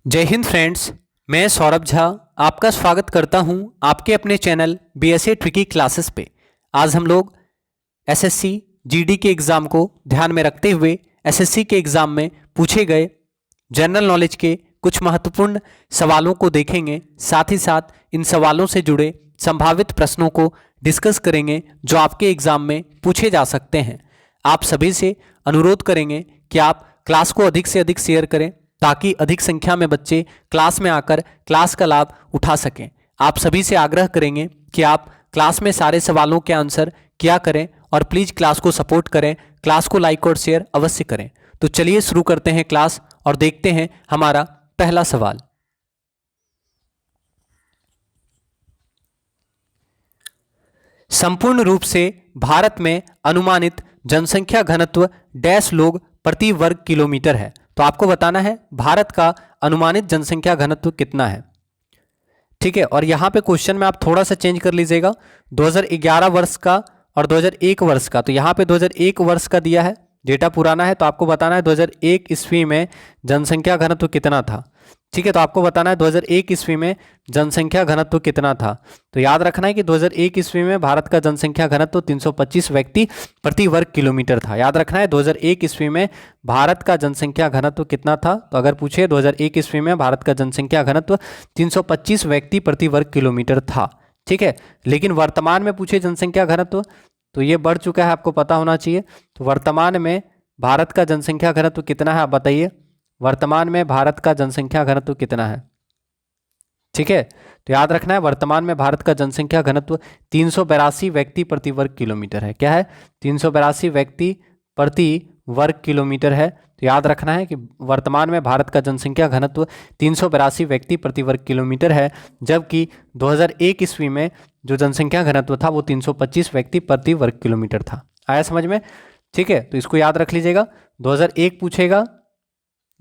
जय हिंद फ्रेंड्स। मैं सौरभ झा आपका स्वागत करता हूं आपके अपने चैनल बीएसए ट्रिकी क्लासेस पे। आज हम लोग एसएससी जीडी के एग्ज़ाम को ध्यान में रखते हुए एसएससी के एग्ज़ाम में पूछे गए जनरल नॉलेज के कुछ महत्वपूर्ण सवालों को देखेंगे। साथ ही साथ इन सवालों से जुड़े संभावित प्रश्नों को डिस्कस करेंगे जो आपके एग्ज़ाम में पूछे जा सकते हैं। आप सभी से अनुरोध करेंगे कि आप क्लास को अधिक से अधिक शेयर करें ताकि अधिक संख्या में बच्चे क्लास में आकर क्लास का लाभ उठा सकें। आप सभी से आग्रह करेंगे कि आप क्लास में सारे सवालों के आंसर किया करें और प्लीज़ क्लास को सपोर्ट करें, क्लास को लाइक और शेयर अवश्य करें। तो चलिए शुरू करते हैं क्लास और देखते हैं हमारा पहला सवाल। संपूर्ण रूप से भारत में अनुमानित जनसंख्या घनत्व डैश लोग प्रति वर्ग किलोमीटर है। तो आपको बताना है भारत का अनुमानित जनसंख्या घनत्व कितना है। ठीक है, और यहाँ पे क्वेश्चन में आप थोड़ा सा चेंज कर लीजिएगा 2011 वर्ष का और 2001 वर्ष का। तो यहाँ पे 2001 वर्ष का दिया है, डेटा पुराना है, तो आपको बताना है 2001 ईस्वी में जनसंख्या घनत्व कितना था। ठीक है, तो आपको बताना है 2001 ईस्वी में जनसंख्या घनत्व कितना था। तो याद रखना है कि 2001 ईस्वी में भारत का जनसंख्या घनत्व 325 व्यक्ति प्रति वर्ग किलोमीटर था। याद रखना है 2001 ईस्वी में भारत का जनसंख्या घनत्व कितना था। तो अगर पूछे 2001 ईस्वी में भारत का जनसंख्या घनत्व 325 व्यक्ति प्रति वर्ग किलोमीटर था। ठीक है, लेकिन वर्तमान में पूछे जनसंख्या घनत्व तो ये बढ़ चुका है, आपको पता होना चाहिए। तो वर्तमान में भारत का जनसंख्या घनत्व कितना है आप बताइए। वर्तमान में भारत का जनसंख्या घनत्व कितना है। ठीक है, तो याद रखना है वर्तमान में भारत का जनसंख्या घनत्व 382 व्यक्ति प्रति वर्ग किलोमीटर है। क्या है? 382 व्यक्ति प्रति वर्ग किलोमीटर है। तो याद रखना है कि वर्तमान में भारत का जनसंख्या घनत्व 382 व्यक्ति प्रति वर्ग किलोमीटर है, जबकि 2001 ईस्वी में जो जनसंख्या घनत्व था वो 325 व्यक्ति प्रति वर्ग किलोमीटर था। आया समझ में? ठीक है, तो इसको याद रख लीजिएगा। 2001 पूछेगा,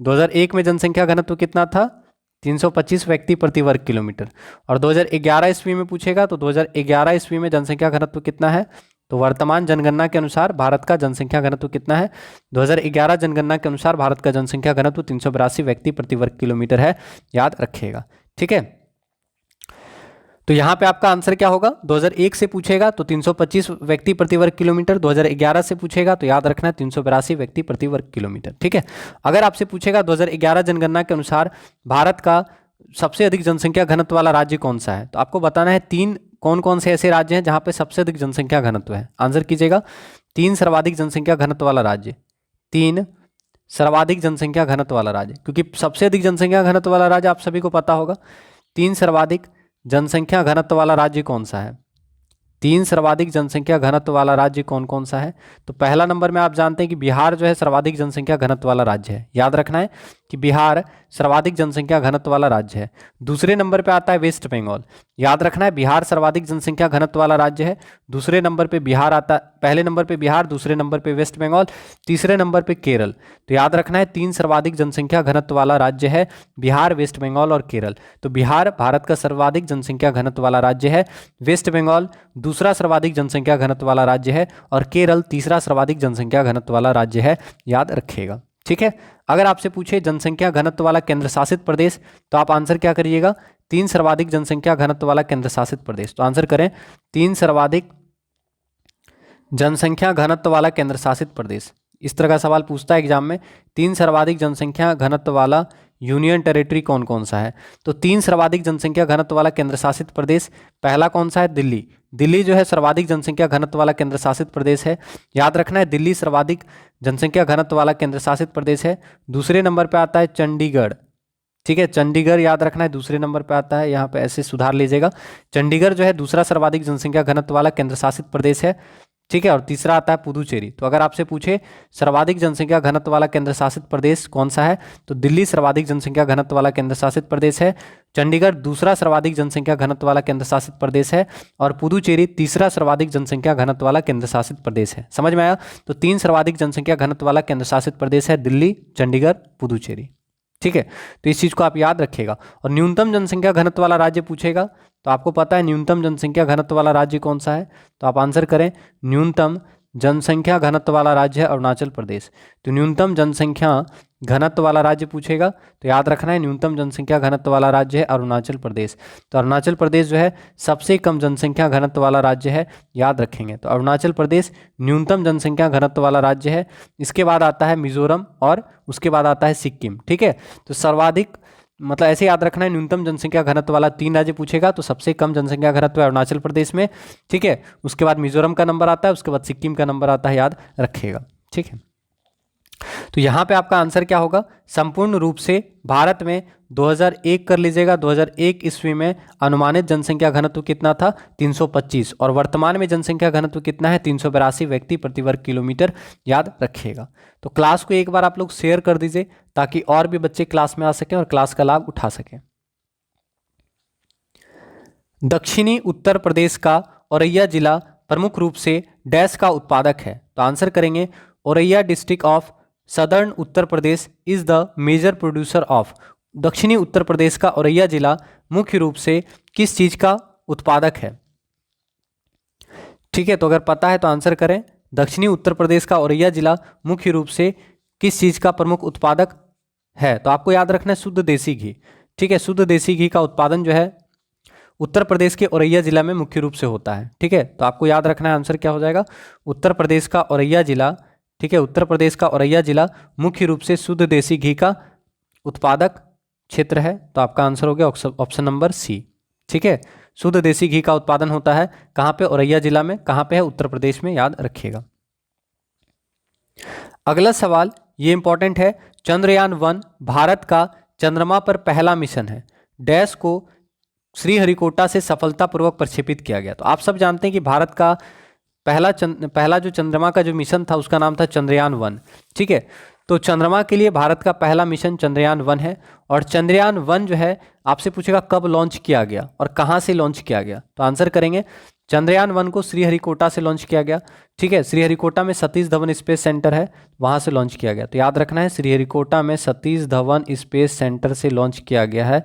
2001 में जनसंख्या घनत्व कितना था? 325 व्यक्ति प्रति वर्ग किलोमीटर। और 2011 ईस्वी में पूछेगा तो 2011 ईस्वी में जनसंख्या घनत्व कितना है। तो वर्तमान जनगणना के अनुसार भारत का जनसंख्या घनत्व कितना है? 2011 जनगणना के अनुसार भारत का जनसंख्या घनत्व 382 व्यक्ति प्रति वर्ग किलोमीटर है। याद रखिएगा। ठीक है, तो यहाँ पे आपका आंसर क्या होगा? 2001 से पूछेगा तो 325 व्यक्ति प्रति वर्ग किलोमीटर, 2011 से पूछेगा तो याद रखना है 382 व्यक्ति प्रति वर्ग किलोमीटर। ठीक है, अगर आपसे पूछेगा 2011 जनगणना के अनुसार भारत का सबसे अधिक जनसंख्या घनत्व वाला राज्य कौन सा है, तो आपको बताना है तीन कौन कौन से ऐसे राज्य हैं जहाँ पे सबसे अधिक जनसंख्या घनत्व है। आंसर कीजिएगा। 3 सर्वाधिक जनसंख्या घनत्व वाला राज्य, 3 सर्वाधिक जनसंख्या घनत्व वाला राज्य, क्योंकि सबसे अधिक जनसंख्या घनत्व वाला राज्य आप सभी को पता होगा। 3 सर्वाधिक जनसंख्या घनत्व वाला राज्य कौन सा है? 3 सर्वाधिक जनसंख्या घनत्व वाला राज्य कौन कौन सा है? तो पहला नंबर में आप जानते हैं कि बिहार जो है सर्वाधिक जनसंख्या घनत्व वाला राज्य है। याद रखना है कि बिहार सर्वाधिक जनसंख्या घनत्व वाला राज्य है। दूसरे नंबर पे आता है वेस्ट बंगाल। याद रखना है बिहार सर्वाधिक जनसंख्या घनत्व वाला राज्य है। दूसरे नंबर पे बिहार आता है, पहले नंबर पे बिहार, दूसरे नंबर पे वेस्ट बंगाल, तीसरे नंबर पे केरल। तो याद रखना है 3 सर्वाधिक जनसंख्या घनत्व वाला राज्य है बिहार, वेस्ट बंगाल और केरल। तो बिहार भारत का सर्वाधिक जनसंख्या घनत्व वाला राज्य है, वेस्ट बंगाल दूसरा सर्वाधिक जनसंख्या घनत्व वाला राज्य है और केरल तीसरा सर्वाधिक जनसंख्या घनत्व वाला राज्य है। याद रखिएगा। ठीक है, अगर आपसे पूछे जनसंख्या घनत्व वाला केंद्र शासित प्रदेश तो आप आंसर क्या करिएगा? 3 सर्वाधिक जनसंख्या घनत्व वाला केंद्र शासित प्रदेश। तो आंसर करें 3 सर्वाधिक जनसंख्या घनत्व वाला केंद्र शासित प्रदेश। इस तरह का सवाल पूछता है एग्जाम में, 3 सर्वाधिक जनसंख्या घनत्व वाला यूनियन टेरिटरी कौन कौन सा है? तो 3 सर्वाधिक जनसंख्या घनत्व वाला केंद्र शासित प्रदेश, पहला कौन सा है? दिल्ली। दिल्ली जो है सर्वाधिक जनसंख्या घनत्व वाला केंद्र शासित प्रदेश है। याद रखना है दिल्ली सर्वाधिक जनसंख्या घनत्व वाला केंद्र शासित प्रदेश है। दूसरे नंबर पे आता है चंडीगढ़। ठीक है, चंडीगढ़ याद रखना है दूसरे नंबर पे आता है, यहाँ पे ऐसे सुधार लीजिएगा। चंडीगढ़ जो है दूसरा सर्वाधिक जनसंख्या घनत्व वाला केंद्र शासित प्रदेश है। ठीक है, और तीसरा आता है पुदुचेरी। तो अगर आपसे पूछे सर्वाधिक जनसंख्या घनत्व वाला केंद्र शासित प्रदेश कौन सा है, तो दिल्ली सर्वाधिक जनसंख्या घनत्व वाला केंद्र शासित प्रदेश है, चंडीगढ़ दूसरा सर्वाधिक जनसंख्या घनत्व वाला केंद्र शासित प्रदेश है और पुदुचेरी तीसरा सर्वाधिक जनसंख्या घनत्व वाला केंद्र शासित प्रदेश है। समझ में आया? तो 3 सर्वाधिक जनसंख्या घनत्व वाला केंद्र शासित प्रदेश है दिल्ली, चंडीगढ़, पुदुचेरी। ठीक है, तो इस चीज़ को आप याद रखिएगा। और न्यूनतम जनसंख्या घनत्व वाला राज्य पूछेगा तो आपको पता है न्यूनतम जनसंख्या घनत्व वाला राज्य कौन सा है, तो आप आंसर करें न्यूनतम जनसंख्या घनत्व वाला राज्य है अरुणाचल प्रदेश। तो न्यूनतम जनसंख्या घनत्व वाला राज्य पूछेगा तो याद रखना है न्यूनतम जनसंख्या घनत्व वाला राज्य है अरुणाचल प्रदेश। तो अरुणाचल प्रदेश जो है सबसे कम जनसंख्या घनत्व वाला राज्य है, याद रखेंगे। तो अरुणाचल प्रदेश न्यूनतम जनसंख्या घनत्व वाला राज्य है। इसके बाद आता है मिजोरम और उसके बाद आता है सिक्किम। ठीक है, तो सर्वाधिक मतलब ऐसे याद रखना है, न्यूनतम जनसंख्या घनत्व वाला 3 राज्य पूछेगा तो सबसे कम जनसंख्या घनत्व है अरुणाचल प्रदेश में। ठीक है, उसके बाद मिजोरम का नंबर आता है, उसके बाद सिक्किम का नंबर आता है, याद रखिएगा। ठीक है, तो यहाँ पे आपका आंसर क्या होगा, संपूर्ण रूप से भारत में 2001 कर लीजिएगा। 2001 ईस्वी में अनुमानित जनसंख्या घनत्व कितना था, 325, और वर्तमान में जनसंख्या घनत्व कितना है, 382 व्यक्ति प्रति वर्ग किलोमीटर, याद रखिएगा। तो क्लास को एक बार आप लोग शेयर कर दीजिए ताकि और भी बच्चे क्लास में आ सकें और क्लास का लाभ उठा सकें। दक्षिणी उत्तर प्रदेश का औरैया जिला प्रमुख रूप से डैश का उत्पादक है। तो आंसर करेंगे Auraiya district of southern Uttar Pradesh is the major producer of. दक्षिणी उत्तर प्रदेश का औरैया जिला मुख्य रूप से किस चीज का उत्पादक है। ठीक है, तो अगर पता है तो आंसर करें। दक्षिणी उत्तर प्रदेश का औरैया जिला मुख्य रूप से किस चीज का प्रमुख उत्पादक है। तो आपको याद रखना है शुद्ध देसी घी। ठीक है, शुद्ध देसी घी का उत्पादन जो है उत्तर प्रदेश के औरैया जिला में मुख्य रूप से होता है। ठीक है, तो आपको याद रखना है आंसर क्या हो जाएगा, उत्तर प्रदेश का औरैया जिला। ठीक है, उत्तर प्रदेश का औरैया जिला मुख्य रूप से शुद्ध देसी घी का उत्पादक क्षेत्र है। तो आपका आंसर हो गया ऑप्शन नंबर सी। ठीक है, शुद्ध देसी घी का उत्पादन होता है कहाँ पे, औरैया जिला में। कहाँ पे है, उत्तर प्रदेश में, याद रखिएगा। अगला सवाल ये इंपॉर्टेंट है, चंद्रयान-1 भारत का चंद्रमा पर पहला मिशन है, डैश को श्रीहरिकोटा से सफलतापूर्वक प्रक्षेपित किया गया। तो आप सब जानते हैं कि भारत का पहला जो चंद्रमा का जो मिशन था उसका नाम था चंद्रयान-1। ठीक है, तो चंद्रमा के लिए भारत का पहला मिशन चंद्रयान-1 है। और चंद्रयान-1 जो है आपसे पूछेगा कब लॉन्च किया गया और कहाँ से लॉन्च किया गया। तो आंसर करेंगे चंद्रयान-1 को श्रीहरिकोटा से लॉन्च किया गया। ठीक है, श्रीहरिकोटा में सतीश धवन स्पेस सेंटर है, वहाँ से लॉन्च किया गया। तो याद रखना है श्रीहरिकोटा में सतीश धवन स्पेस सेंटर से लॉन्च किया गया है,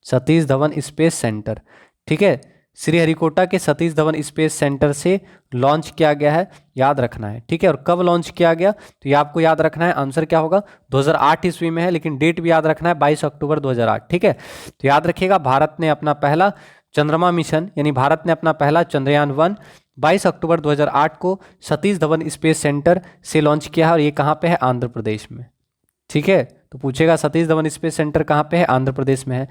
सतीश धवन स्पेस सेंटर। ठीक है, श्रीहरिकोटा के सतीश धवन स्पेस सेंटर से लॉन्च किया गया है, याद रखना है। ठीक है, और कब लॉन्च किया गया तो ये आपको याद रखना है, आंसर क्या होगा 2008 ईस्वी में है, लेकिन डेट भी याद रखना है 22 अक्टूबर 2008। ठीक है, तो याद रखिएगा भारत ने अपना पहला चंद्रमा मिशन यानी भारत ने अपना पहला चंद्रयान-1 22 अक्टूबर 2008 को सतीश धवन स्पेस सेंटर से लॉन्च किया है, और ये कहाँ पे है, आंध्र प्रदेश में। ठीक है, तो पूछेगा सतीश धवन स्पेस सेंटर कहाँ पे है, आंध्र प्रदेश में है।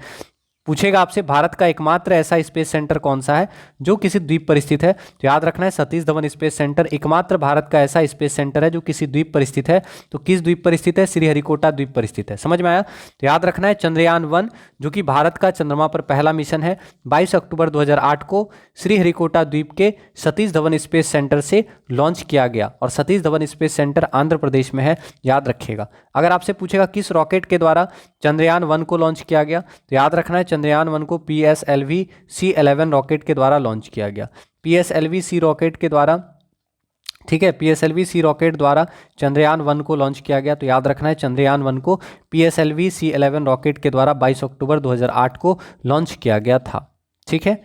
पूछेगा आपसे भारत का एकमात्र ऐसा स्पेस सेंटर कौन सा है जो किसी द्वीप पर स्थित है। तो याद रखना है सतीश धवन स्पेस सेंटर एकमात्र भारत का ऐसा स्पेस सेंटर है जो किसी द्वीप पर स्थित है। तो किस द्वीप पर स्थित है, श्रीहरिकोटा द्वीप पर स्थित है। समझ में आया। तो याद रखना है चंद्रयान-1 जो कि भारत का चंद्रमा पर पहला मिशन है, 22 अक्टूबर 2008 को श्रीहरिकोटा द्वीप के सतीश धवन स्पेस सेंटर से लॉन्च किया गया, और सतीश धवन स्पेस सेंटर आंध्र प्रदेश में है, याद रखिएगा। अगर आपसे पूछेगा किस रॉकेट के द्वारा चंद्रयान-1 को लॉन्च किया गया, तो याद रखना है चंद्रयान-1 को PSLV C11 रॉकेट के द्वारा लॉन्च किया गया। PSLV C रॉकेट के द्वारा, ठीक है, PSLV C रॉकेट द्वारा चंद्रयान-1 को लॉन्च किया गया। तो याद रखना है चंद्रयान-1 को PSLV C11 रॉकेट के द्वारा 22 अक्टूबर 2008 को लॉन्च किया गया था। ठीक है,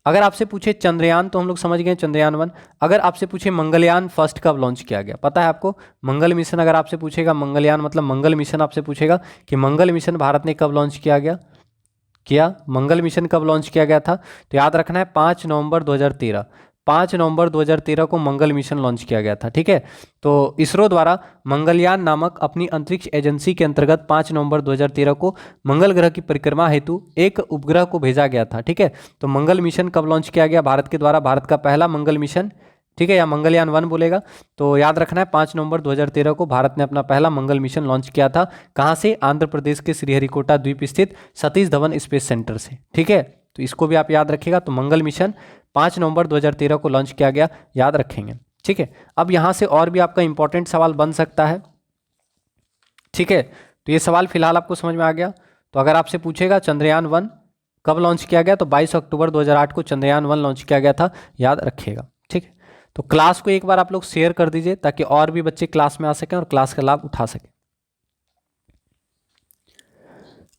अगर आपसे पूछे चंद्रयान तो हम लोग समझ गए चंद्रयान-1। अगर आपसे पूछे मंगलयान फर्स्ट कब लॉन्च किया गया, पता है आपको, मंगल मिशन अगर आपसे पूछेगा, मंगलयान मतलब मंगल मिशन आपसे पूछेगा कि मंगल मिशन भारत ने कब लॉन्च किया मंगल मिशन कब लॉन्च किया गया था। तो याद रखना है 5 नवंबर 2013, 5 नवंबर 2013 को मंगल मिशन लॉन्च किया गया था। ठीक है, तो इसरो द्वारा मंगलयान नामक अपनी अंतरिक्ष एजेंसी के अंतर्गत 5 नवंबर 2013 को मंगल ग्रह की परिक्रमा हेतु एक उपग्रह को भेजा गया था। ठीक है, तो मंगल मिशन कब लॉन्च किया गया भारत के द्वारा, भारत का पहला मंगल मिशन। ठीक है, या मंगलयान-1 बोलेगा तो याद रखना है 5 नवंबर 2013 को भारत ने अपना पहला मंगल मिशन लॉन्च किया था। कहाँ से, आंध्र प्रदेश के श्रीहरिकोटा द्वीप स्थित सतीश धवन स्पेस सेंटर से। ठीक है, तो इसको भी आप याद रखिएगा। तो मंगल मिशन 5 नवंबर 2013 को लॉन्च किया गया, याद रखेंगे। ठीक है, अब यहाँ से और भी आपका इंपॉर्टेंट सवाल बन सकता है। ठीक है, तो ये सवाल फिलहाल आपको समझ में आ गया। तो अगर आपसे पूछेगा चंद्रयान-1 कब लॉन्च किया गया, तो 22 अक्टूबर 2008 को चंद्रयान-1 लॉन्च किया गया था, याद रखिएगा। ठीक है, तो क्लास को एक बार आप लोग शेयर कर दीजिए ताकि और भी बच्चे क्लास में आ सकें और क्लास का लाभ उठा सकें।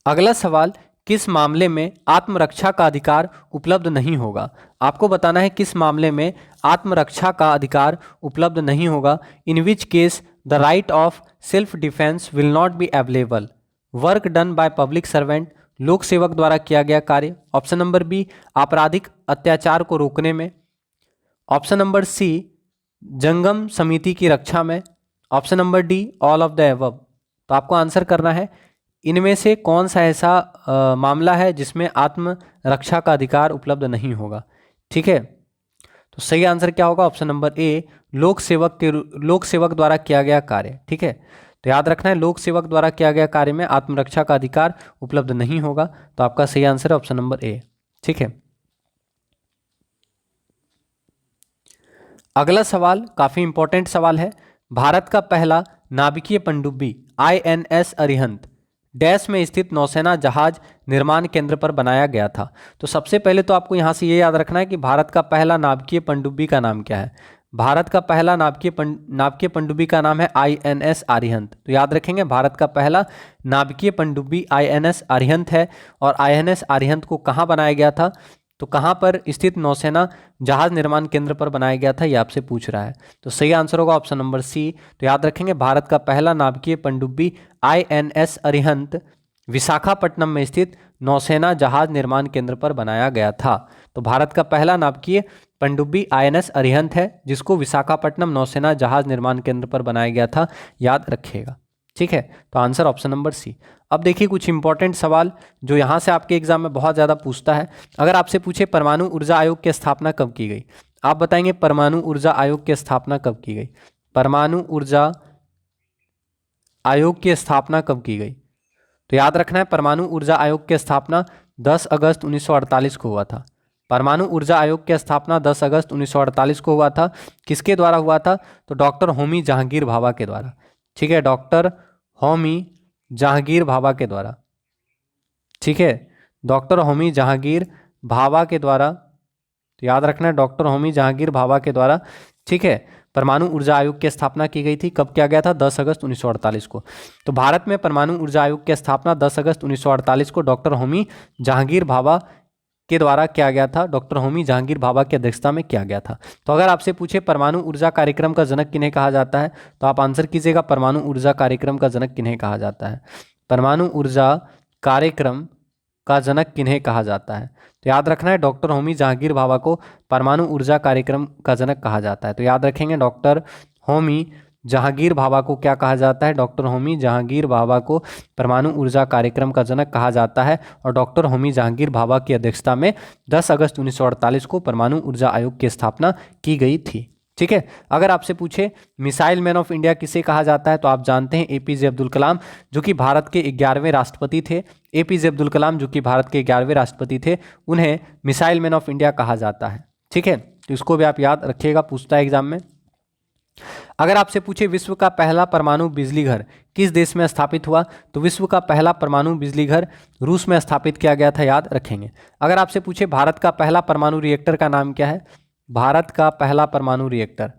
अगला सवाल, किस मामले में आत्मरक्षा का अधिकार उपलब्ध नहीं होगा। आपको बताना है किस मामले में आत्मरक्षा का अधिकार उपलब्ध नहीं होगा। In which case the right of self defence will not be available. Work done by public servant, लोक सेवक द्वारा किया गया कार्य। ऑप्शन नंबर बी, आपराधिक अत्याचार को रोकने में। ऑप्शन नंबर सी, जंगम समिति की रक्षा में। Option number D, all of the above. तो आपको आंसर करना है इनमें से कौन सा ऐसा मामला है जिसमें आत्मरक्षा का अधिकार उपलब्ध नहीं होगा। ठीक है, तो सही आंसर क्या होगा? ऑप्शन नंबर ए, लोक सेवक द्वारा किया गया कार्य। ठीक है, तो याद रखना है लोक सेवक द्वारा किया गया कार्य में आत्मरक्षा का अधिकार उपलब्ध नहीं होगा। तो आपका सही आंसर है ऑप्शन नंबर ए। ठीक है, अगला सवाल काफी इंपॉर्टेंट सवाल है। भारत का पहला नाभिकीय पनडुब्बी INS अरिहंत डैश में स्थित नौसेना जहाज निर्माण केंद्र पर बनाया गया था। तो सबसे पहले तो आपको यहाँ से ये याद रखना है कि भारत का पहला नाभिकीय पनडुब्बी का नाम क्या है। भारत का पहला नाभिकीय पनडुब्बी का नाम है INS अरिहंत। तो याद रखेंगे भारत का पहला नाभिकीय पनडुब्बी INS अरिहंत है। और INS अरिहंत को कहाँ बनाया गया था? तो कहाँ पर स्थित नौसेना जहाज निर्माण केंद्र पर बनाया गया था, ये आपसे पूछ रहा है। तो सही आंसर होगा ऑप्शन नंबर सी। तो याद रखेंगे भारत का पहला नाभिकीय पनडुब्बी INS अरिहंत विशाखापट्टनम में स्थित नौसेना जहाज निर्माण केंद्र पर बनाया गया था। तो भारत का पहला नाभिकीय पनडुब्बी INS अरिहंत है जिसको विशाखापट्टनम नौसेना जहाज निर्माण केंद्र पर बनाया गया था, याद रखिएगा। ठीक है, तो आंसर ऑप्शन नंबर सी। अब देखिए कुछ इंपॉर्टेंट सवाल जो यहाँ से आपके एग्जाम में बहुत ज़्यादा पूछता है। अगर आपसे पूछे परमाणु ऊर्जा आयोग की स्थापना कब की गई, आप बताएंगे परमाणु ऊर्जा आयोग की स्थापना कब की गई। परमाणु ऊर्जा आयोग की स्थापना कब की गई? तो याद रखना है परमाणु ऊर्जा आयोग की स्थापना 10 अगस्त 1948 को हुआ था। परमाणु ऊर्जा आयोग की स्थापना 10 अगस्त 1948 को हुआ था। किसके द्वारा हुआ था? तो डॉक्टर होमी जहांगीर भाभा के द्वारा। ठीक है, डॉक्टर होमी जहांगीर भाभा के द्वारा। ठीक है, डॉक्टर होमी जहांगीर भाभा के द्वारा। तो याद रखना है डॉक्टर होमी जहांगीर भाभा के द्वारा। ठीक है, परमाणु ऊर्जा आयोग की स्थापना की गई थी। कब किया गया था? 10 अगस्त 1948 को। तो भारत में परमाणु ऊर्जा आयोग की स्थापना 10 अगस्त 1948 को डॉक्टर होमी जहांगीर भाभा के द्वारा किया गया था। डॉक्टर होमी जहांगीर भाभा की अध्यक्षता में किया गया था। तो अगर आपसे पूछे परमाणु ऊर्जा कार्यक्रम का जनक किन्हें कहा जाता है, तो आप आंसर कीजिएगा परमाणु ऊर्जा कार्यक्रम का जनक किन्हें कहा जाता है। परमाणु ऊर्जा कार्यक्रम का जनक किन्हें कहा जाता है? तो याद रखना है डॉक्टर होमी जहांगीर भाभा को परमाणु ऊर्जा कार्यक्रम का जनक कहा जाता है। तो याद रखेंगे डॉक्टर होमी जहांगीर भाभा को क्या कहा जाता है? डॉक्टर होमी जहांगीर भाभा को परमाणु ऊर्जा कार्यक्रम का जनक कहा जाता है। और डॉक्टर होमी जहांगीर भाभा की अध्यक्षता में 10 अगस्त 1948 को परमाणु ऊर्जा आयोग की स्थापना की गई थी। ठीक है, अगर आपसे पूछे मिसाइल मैन ऑफ इंडिया किसे कहा जाता है, तो आप जानते हैं APJ अब्दुल कलाम, जो कि भारत के 11वें राष्ट्रपति थे। APJ अब्दुल कलाम जो कि भारत के 11वें राष्ट्रपति थे, उन्हें मिसाइल मैन ऑफ इंडिया कहा जाता है। ठीक है, तो इसको भी आप याद रखिएगा, पूछता है एग्जाम में। अगर आपसे पूछे विश्व का पहला परमाणु बिजली घर किस देश में स्थापित हुआ, तो विश्व का पहला परमाणु बिजली घर रूस में स्थापित किया गया था, याद रखेंगे। अगर आपसे पूछे भारत का पहला परमाणु रिएक्टर का नाम क्या है? भारत का पहला परमाणु रिएक्टर,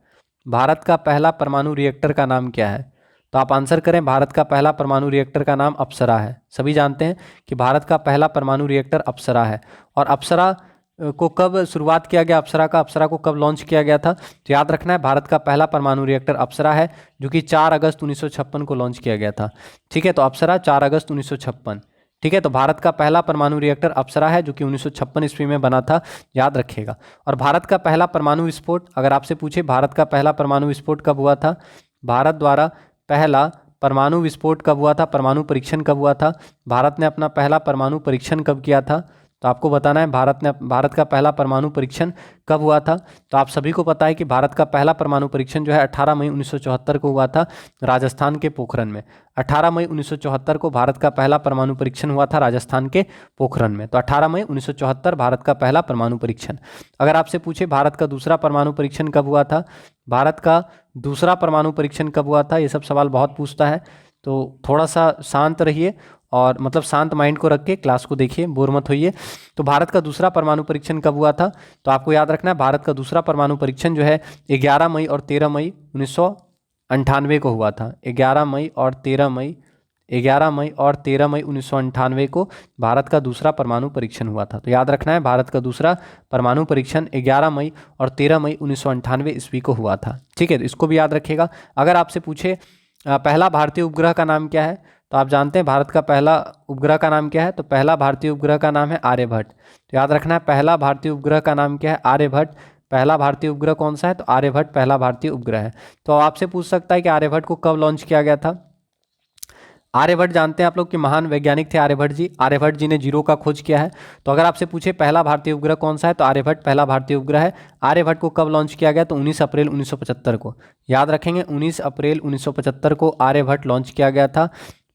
भारत का पहला परमाणु रिएक्टर का नाम क्या है? तो आप आंसर करें भारत का पहला परमाणु रिएक्टर का नाम अप्सरा है। सभी जानते हैं कि भारत का पहला परमाणु रिएक्टर अप्सरा है। और अप्सरा को कब शुरुआत किया गया? अप्सरा को कब लॉन्च किया गया था? तो याद रखना है भारत का पहला परमाणु रिएक्टर अप्सरा है, जो कि 4 अगस्त 1956 को लॉन्च किया गया था। ठीक है, तो अप्सरा 4 अगस्त 1956। ठीक है, तो भारत का पहला परमाणु रिएक्टर अप्सरा है, जो कि 1956 ईस्वी में बना था, याद रखिएगा। और भारत का पहला परमाणु विस्फोट, अगर आपसे पूछे भारत का पहला परमाणु विस्फोट कब हुआ था? भारत द्वारा पहला परमाणु विस्फोट कब हुआ था? परमाणु परीक्षण कब हुआ था? भारत ने अपना पहला परमाणु परीक्षण कब किया था? तो आपको बताना है भारत का पहला परमाणु परीक्षण कब हुआ था। तो आप सभी को पता है कि भारत का पहला परमाणु परीक्षण जो है 18 मई 1974 को हुआ था, राजस्थान के पोखरण में। 18 मई 1974 को भारत का पहला परमाणु परीक्षण हुआ था राजस्थान के पोखरण में। तो 18 मई 1974 भारत का पहला परमाणु परीक्षण। अगर आपसे पूछे भारत का दूसरा परमाणु परीक्षण कब हुआ था? भारत का दूसरा परमाणु परीक्षण कब हुआ था? ये सब सवाल बहुत पूछता है, तो थोड़ा सा शांत रहिए और मतलब शांत माइंड को रख के क्लास को देखिए, बोर मत होइए। तो भारत का दूसरा परमाणु परीक्षण कब हुआ था? तो आपको याद रखना है भारत का दूसरा परमाणु परीक्षण जो है 11 मई और 13 मई 1998 को हुआ था। 11 मई और 13 मई 11 मई और 13 मई 1998 को भारत का दूसरा परमाणु परीक्षण हुआ था। तो याद रखना है, भारत का दूसरा परमाणु परीक्षण 11 मई और 13 मई 1998 ईस्वी को हुआ था। ठीक है, तो इसको भी याद रखिएगा। अगर आपसे पूछे पहला भारतीय उपग्रह का नाम क्या है, तो आप जानते हैं भारत का पहला उपग्रह का नाम क्या है, तो पहला भारतीय उपग्रह का नाम है आर्यभट्ट। तो याद रखना है, पहला भारतीय उपग्रह का नाम क्या है, आर्यभट्ट। पहला भारतीय उपग्रह कौन सा है, तो आर्यभट्ट पहला भारतीय उपग्रह है। तो आपसे पूछ सकता है कि आर्यभट्ट को कब लॉन्च किया गया था। आर्यभट्ट जानते हैं आप लोग कि महान वैज्ञानिक थे आर्यभट्ट जी। आर्यभट्ट जी ने जीरो का खोज किया है। तो अगर आपसे पूछे पहला भारतीय उपग्रह कौन सा है, तो आर्यभट्ट पहला भारतीय उपग्रह है। आर्यभट्ट को कब लॉन्च किया गया, तो 19 अप्रैल 1975 को। याद रखेंगे, 19 अप्रैल 1975 को आर्यभट्ट लॉन्च किया गया था।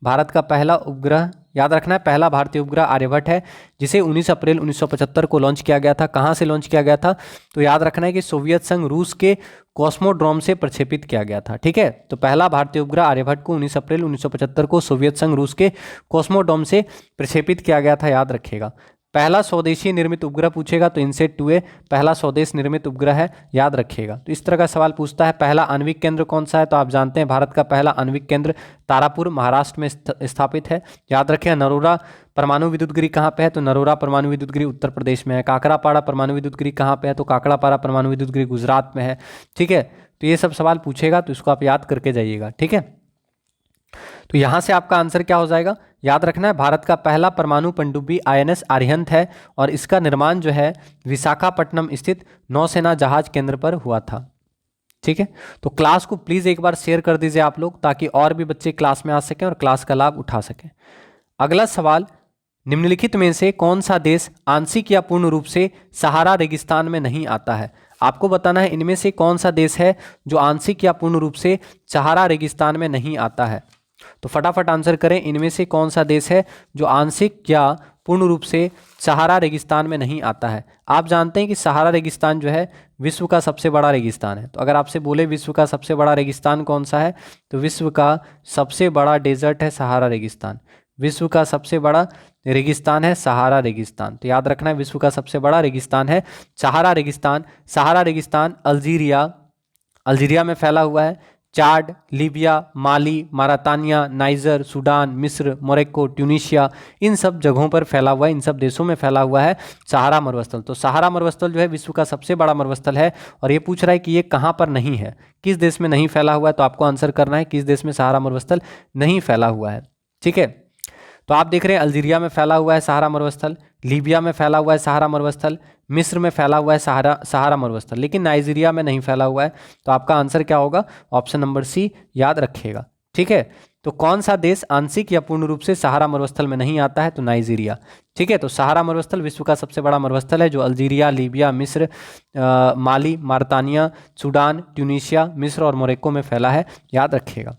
भारत का पहला उपग्रह, याद रखना है, पहला भारतीय उपग्रह आर्यभट्ट है, जिसे 19 अप्रैल 1975 को लॉन्च किया गया था। कहाँ से लॉन्च किया गया था, तो याद रखना है कि सोवियत संघ रूस के कॉस्मोड्रोम से प्रक्षेपित किया गया था। ठीक है, तो पहला भारतीय उपग्रह आर्यभट्ट को 19 अप्रैल 1975 को सोवियत संघ रूस के कॉस्मोड्रोम से प्रक्षेपित किया गया था। याद रखिएगा। पहला स्वदेशी निर्मित उपग्रह पूछेगा तो इनसेट 2A पहला स्वदेश निर्मित उपग्रह है। याद रखिएगा। तो इस तरह का सवाल पूछता है। पहला आणविक केंद्र कौन सा है, तो आप जानते हैं भारत का पहला आणविक केंद्र तारापुर महाराष्ट्र में स्थापित है। याद रखिए। नरोरा परमाणु विद्युत गृह कहाँ पे है, तो नरोरा परमाणु विद्युत गृह उत्तर प्रदेश में है। काकरापाड़ा परमाणु विद्युत गृह कहाँ पे है, तो काकरापाड़ा परमाणु विद्युत गृह गुजरात में है। ठीक है, तो ये सब सवाल पूछेगा, तो इसको आप याद करके जाइएगा। ठीक है, तो यहाँ से आपका आंसर क्या हो जाएगा, याद रखना है, भारत का पहला परमाणु पनडुब्बी INS अरिहंत है और इसका निर्माण जो है विशाखापट्टनम स्थित नौसेना जहाज केंद्र पर हुआ था। ठीक है, तो क्लास को प्लीज़ एक बार शेयर कर दीजिए आप लोग, ताकि और भी बच्चे क्लास में आ सकें और क्लास का लाभ उठा सकें। अगला सवाल, निम्नलिखित में से कौन सा देश आंशिक या पूर्ण रूप से सहारा रेगिस्तान में नहीं आता है। आपको बताना है इनमें से कौन सा देश है जो आंशिक या पूर्ण रूप से सहारा रेगिस्तान में नहीं आता है। तो फटाफट आंसर करें, इनमें से कौन सा देश है जो आंशिक या पूर्ण रूप से सहारा रेगिस्तान में नहीं आता है। आप जानते हैं कि सहारा रेगिस्तान जो है विश्व का सबसे बड़ा रेगिस्तान है। तो अगर आपसे बोले विश्व का सबसे बड़ा रेगिस्तान कौन सा है, तो विश्व का सबसे बड़ा डेजर्ट है सहारा रेगिस्तान। विश्व का सबसे बड़ा रेगिस्तान है सहारा रेगिस्तान। तो याद रखना है, विश्व का सबसे बड़ा रेगिस्तान है सहारा रेगिस्तान। सहारा रेगिस्तान अल्जीरिया में फैला हुआ है। चाड, लीबिया, माली, मारातानिया, नाइजर, सूडान, मिस्र, मोरक्को, ट्यूनीशिया, इन सब जगहों पर फैला हुआ है, इन सब देशों में फैला हुआ है सहारा मरुस्थल। तो सहारा मरुस्थल जो है विश्व का सबसे बड़ा मरुस्थल है। और ये पूछ रहा है कि ये कहाँ पर नहीं है, किस देश में नहीं फैला हुआ है। तो आपको आंसर करना है किस देश में सहारा मरुस्थल नहीं फैला हुआ है। ठीक है, तो आप देख रहे हैं अल्जीरिया में फैला हुआ है सहारा मरुस्थल, लीबिया में फैला हुआ है सहारा मरुस्थल, मिस्र में फैला हुआ है सहारा मरुस्थल, लेकिन नाइजीरिया में नहीं फैला हुआ है। तो आपका आंसर क्या होगा, ऑप्शन नंबर सी याद रखिएगा। ठीक है, तो कौन सा देश आंशिक या पूर्ण रूप से सहारा मरुस्थल में नहीं आता है, तो नाइजीरिया। ठीक है, तो सहारा मरुस्थल विश्व का सबसे बड़ा मरुस्थल है, जो अल्जीरिया, लीबिया, मिस्र, माली, मारतानिया, सूडान, ट्यूनीशिया, मिस्र और मोरक्को में फैला है। याद रखिएगा।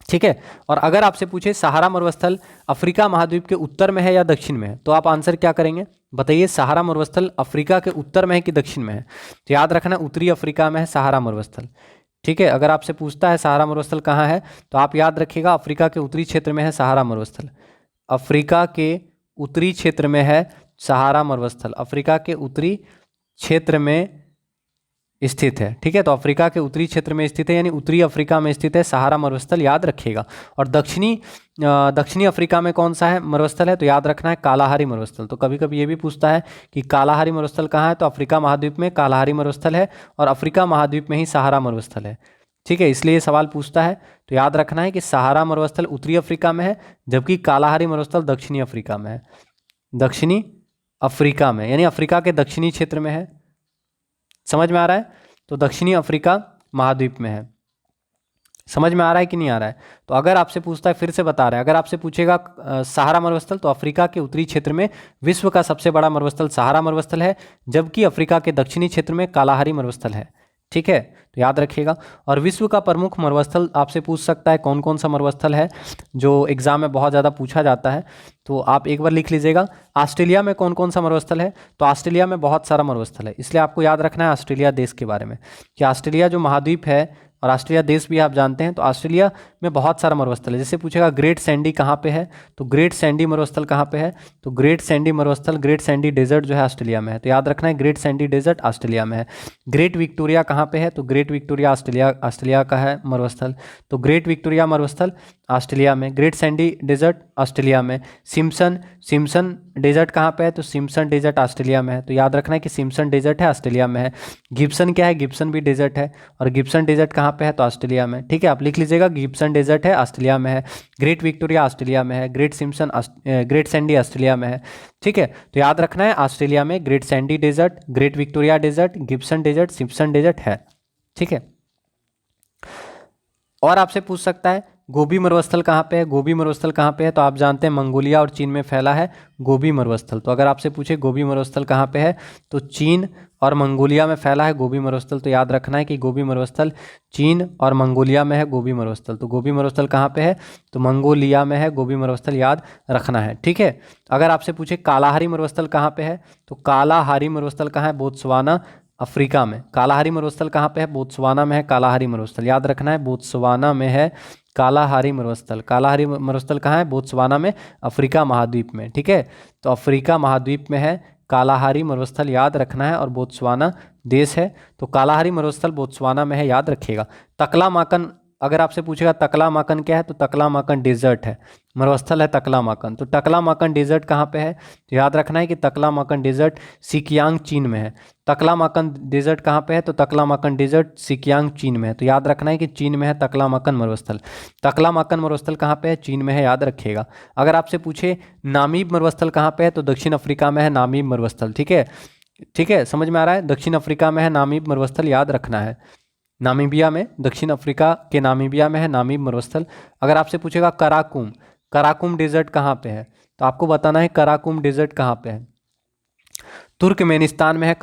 ठीक है, और अगर आपसे पूछे सहारा मरुस्थल अफ्रीका महाद्वीप के उत्तर में है या दक्षिण में है, तो आप आंसर क्या करेंगे, बताइए। सहारा मरुस्थल अफ्रीका के उत्तर में है कि दक्षिण में है, तो याद रखना उत्तरी अफ्रीका में है सहारा मरुस्थल। ठीक है, अगर आपसे पूछता है सहारा मरुस्थल कहाँ है, तो आप याद रखिएगा अफ्रीका के उत्तरी क्षेत्र में है सहारा मरुस्थल। अफ्रीका के उत्तरी क्षेत्र में है सहारा मरुस्थल, अफ्रीका के उत्तरी क्षेत्र में स्थित है। ठीक है, तो अफ्रीका के उत्तरी क्षेत्र में स्थित है, यानी उत्तरी अफ्रीका में स्थित है सहारा मरुस्थल। याद रखिएगा। और दक्षिणी अफ्रीका में कौन सा है मरुस्थल है, तो याद रखना है कालाहारी मरुस्थल। तो कभी कभी ये भी पूछता है कि कालाहारी मरुस्थल कहाँ है, तो अफ्रीका महाद्वीप में कालाहारी मरुस्थल है और अफ्रीका महाद्वीप में ही सहारा मरुस्थल है। ठीक है, इसलिए ये सवाल पूछता है। तो याद रखना है कि सहारा मरुस्थल उत्तरी अफ्रीका में है, जबकि कालाहारी मरुस्थल दक्षिणी अफ्रीका में है। दक्षिणी अफ्रीका में यानी अफ्रीका के दक्षिणी क्षेत्र में है। समझ में आ रहा है, तो दक्षिणी अफ्रीका महाद्वीप में है। समझ में आ रहा है कि नहीं आ रहा है। तो अगर आपसे पूछता है, फिर से बता रहा है, अगर आपसे पूछेगा सहारा मरुस्थल, तो अफ्रीका के उत्तरी क्षेत्र में विश्व का सबसे बड़ा मरुस्थल सहारा मरुस्थल है, जबकि अफ्रीका के दक्षिणी क्षेत्र में कालाहारी मरुस्थल है। ठीक है, तो याद रखिएगा। और विश्व का प्रमुख मरुस्थल आपसे पूछ सकता है कौन कौन सा मरुस्थल है, जो एग्जाम में बहुत ज़्यादा पूछा जाता है, तो आप एक बार लिख लीजिएगा। ऑस्ट्रेलिया में कौन कौन सा मरुस्थल है, तो ऑस्ट्रेलिया में बहुत सारा मरुस्थल है, इसलिए आपको याद रखना है ऑस्ट्रेलिया देश के बारे में कि ऑस्ट्रेलिया जो महाद्वीप है और ऑस्ट्रेलिया देश भी आप जानते हैं। तो ऑस्ट्रेलिया में बहुत सारा मरुस्थल है। जैसे पूछेगा ग्रेट सैंडी कहाँ पे है, तो ग्रेट सैंडी मरुस्थल कहाँ पे है, तो ग्रेट सैंडी मरुस्थल, ग्रेट सैंडी डेजर्ट जो है ऑस्ट्रेलिया में है। तो याद रखना है ग्रेट सैंडी डेजर्ट ऑस्ट्रेलिया में है। ग्रेट विक्टोरिया कहाँ पे है, तो ग्रेट विक्टोरिया ऑस्ट्रेलिया का है मरुस्थल। तो ग्रेट विक्टोरिया मरुस्थल ऑस्ट्रेलिया में। ग्रेट सैंडी डेजर्ट ऑस्ट्रेलिया में। सिम्पसन डेजर्ट कहाँ पे है, तो सिम्पसन डेजर्ट ऑस्ट्रेलिया में है। तो याद रखना है कि सिम्पसन डेजर्ट है ऑस्ट्रेलिया में है। गिब्सन क्या है, गिब्सन भी डेजर्ट है, और गिब्सन डेजर्ट कहाँ पे है, तो ऑस्ट्रेलिया में। ठीक है, आप लिख लीजिएगा गिब्सन डेजर्ट है ऑस्ट्रेलिया में है। ग्रेट विक्टोरिया ऑस्ट्रेलिया में है। ग्रेट सैंडी ऑस्ट्रेलिया में है। ठीक है, तो याद रखना है ऑस्ट्रेलिया में Great Sandy Desert, Great Victoria Desert, Gibson Desert, Simpson Desert है। ठीक है, और आपसे पूछ सकता है गोबी मरुस्थल कहाँ पे है, गोबी मरुस्थल कहाँ पे है, तो आप जानते हैं मंगोलिया और चीन में फैला है गोबी मरुस्थल। तो अगर आपसे पूछे गोबी मरुस्थल कहाँ पे है, तो चीन और मंगोलिया में फैला है गोबी मरुस्थल। तो याद रखना है कि गोबी मरुस्थल चीन और मंगोलिया में है गोबी मरुस्थल। तो गोबी मरुस्थल कहाँ पे है, तो मंगोलिया में है गोबी मरुस्थल, याद रखना है। ठीक है, अगर आपसे पूछे कालाहारी मरुस्थल कहाँ पे है, तो कालाहारी मरुस्थल कहाँ है, बोत्सवाना अफ्रीका में। कालाहारी मरुस्थल कहाँ पे है, बोत्सवाना में है कालाहारी मरुस्थल, याद रखना है बोत्सवाना में है कालाहारी मरुस्थल। कालाहारी मरुस्थल कहाँ है, बोत्सवाना में, अफ्रीका महाद्वीप में। ठीक है, तो अफ्रीका महाद्वीप में है कालाहारी मरुस्थल, याद रखना है, और बोत्सवाना देश है। तो कालाहारी मरुस्थल बोत्सवाना में है, याद रखिएगा। तकलामाकन अगर आपसे पूछेगा तकलामाकन क्या है, तो तकलामाकन डेजर्ट है, मरुस्थल है तकलामाकन। तो तकलामाकन डेजर्ट कहाँ पे है, तो याद रखना है कि तकलामाकन डेजर्ट सिकियांग चीन में है। तकलामाकन डेजर्ट कहाँ पे है, तो तकलामाकन डेजर्ट सिकियांग चीन में है। तो याद रखना है कि चीन में है तकलामाकन मरुस्थल। तकलामाकन मरुस्थल कहाँ पे है, चीन में है, याद रखिएगा। अगर आपसे पूछे नामीब मरुस्थल कहाँ पे है, तो दक्षिण अफ्रीका में है नामीब मरुस्थल। ठीक है, ठीक है, समझ में आ रहा है, दक्षिण अफ्रीका में है नामीब मरुस्थल, याद रखना है। नामीबिया में, दक्षिण अफ्रीका के नामीबिया में है नामीब मरुस्थल। अगर आपसे पूछेगा कराकुम, कराकुम डेजर्ट कहाँ पे है, तो आपको बताना है कराकुम डेजर्ट कहाँ पे है। तुर्कमेनिस्तान में है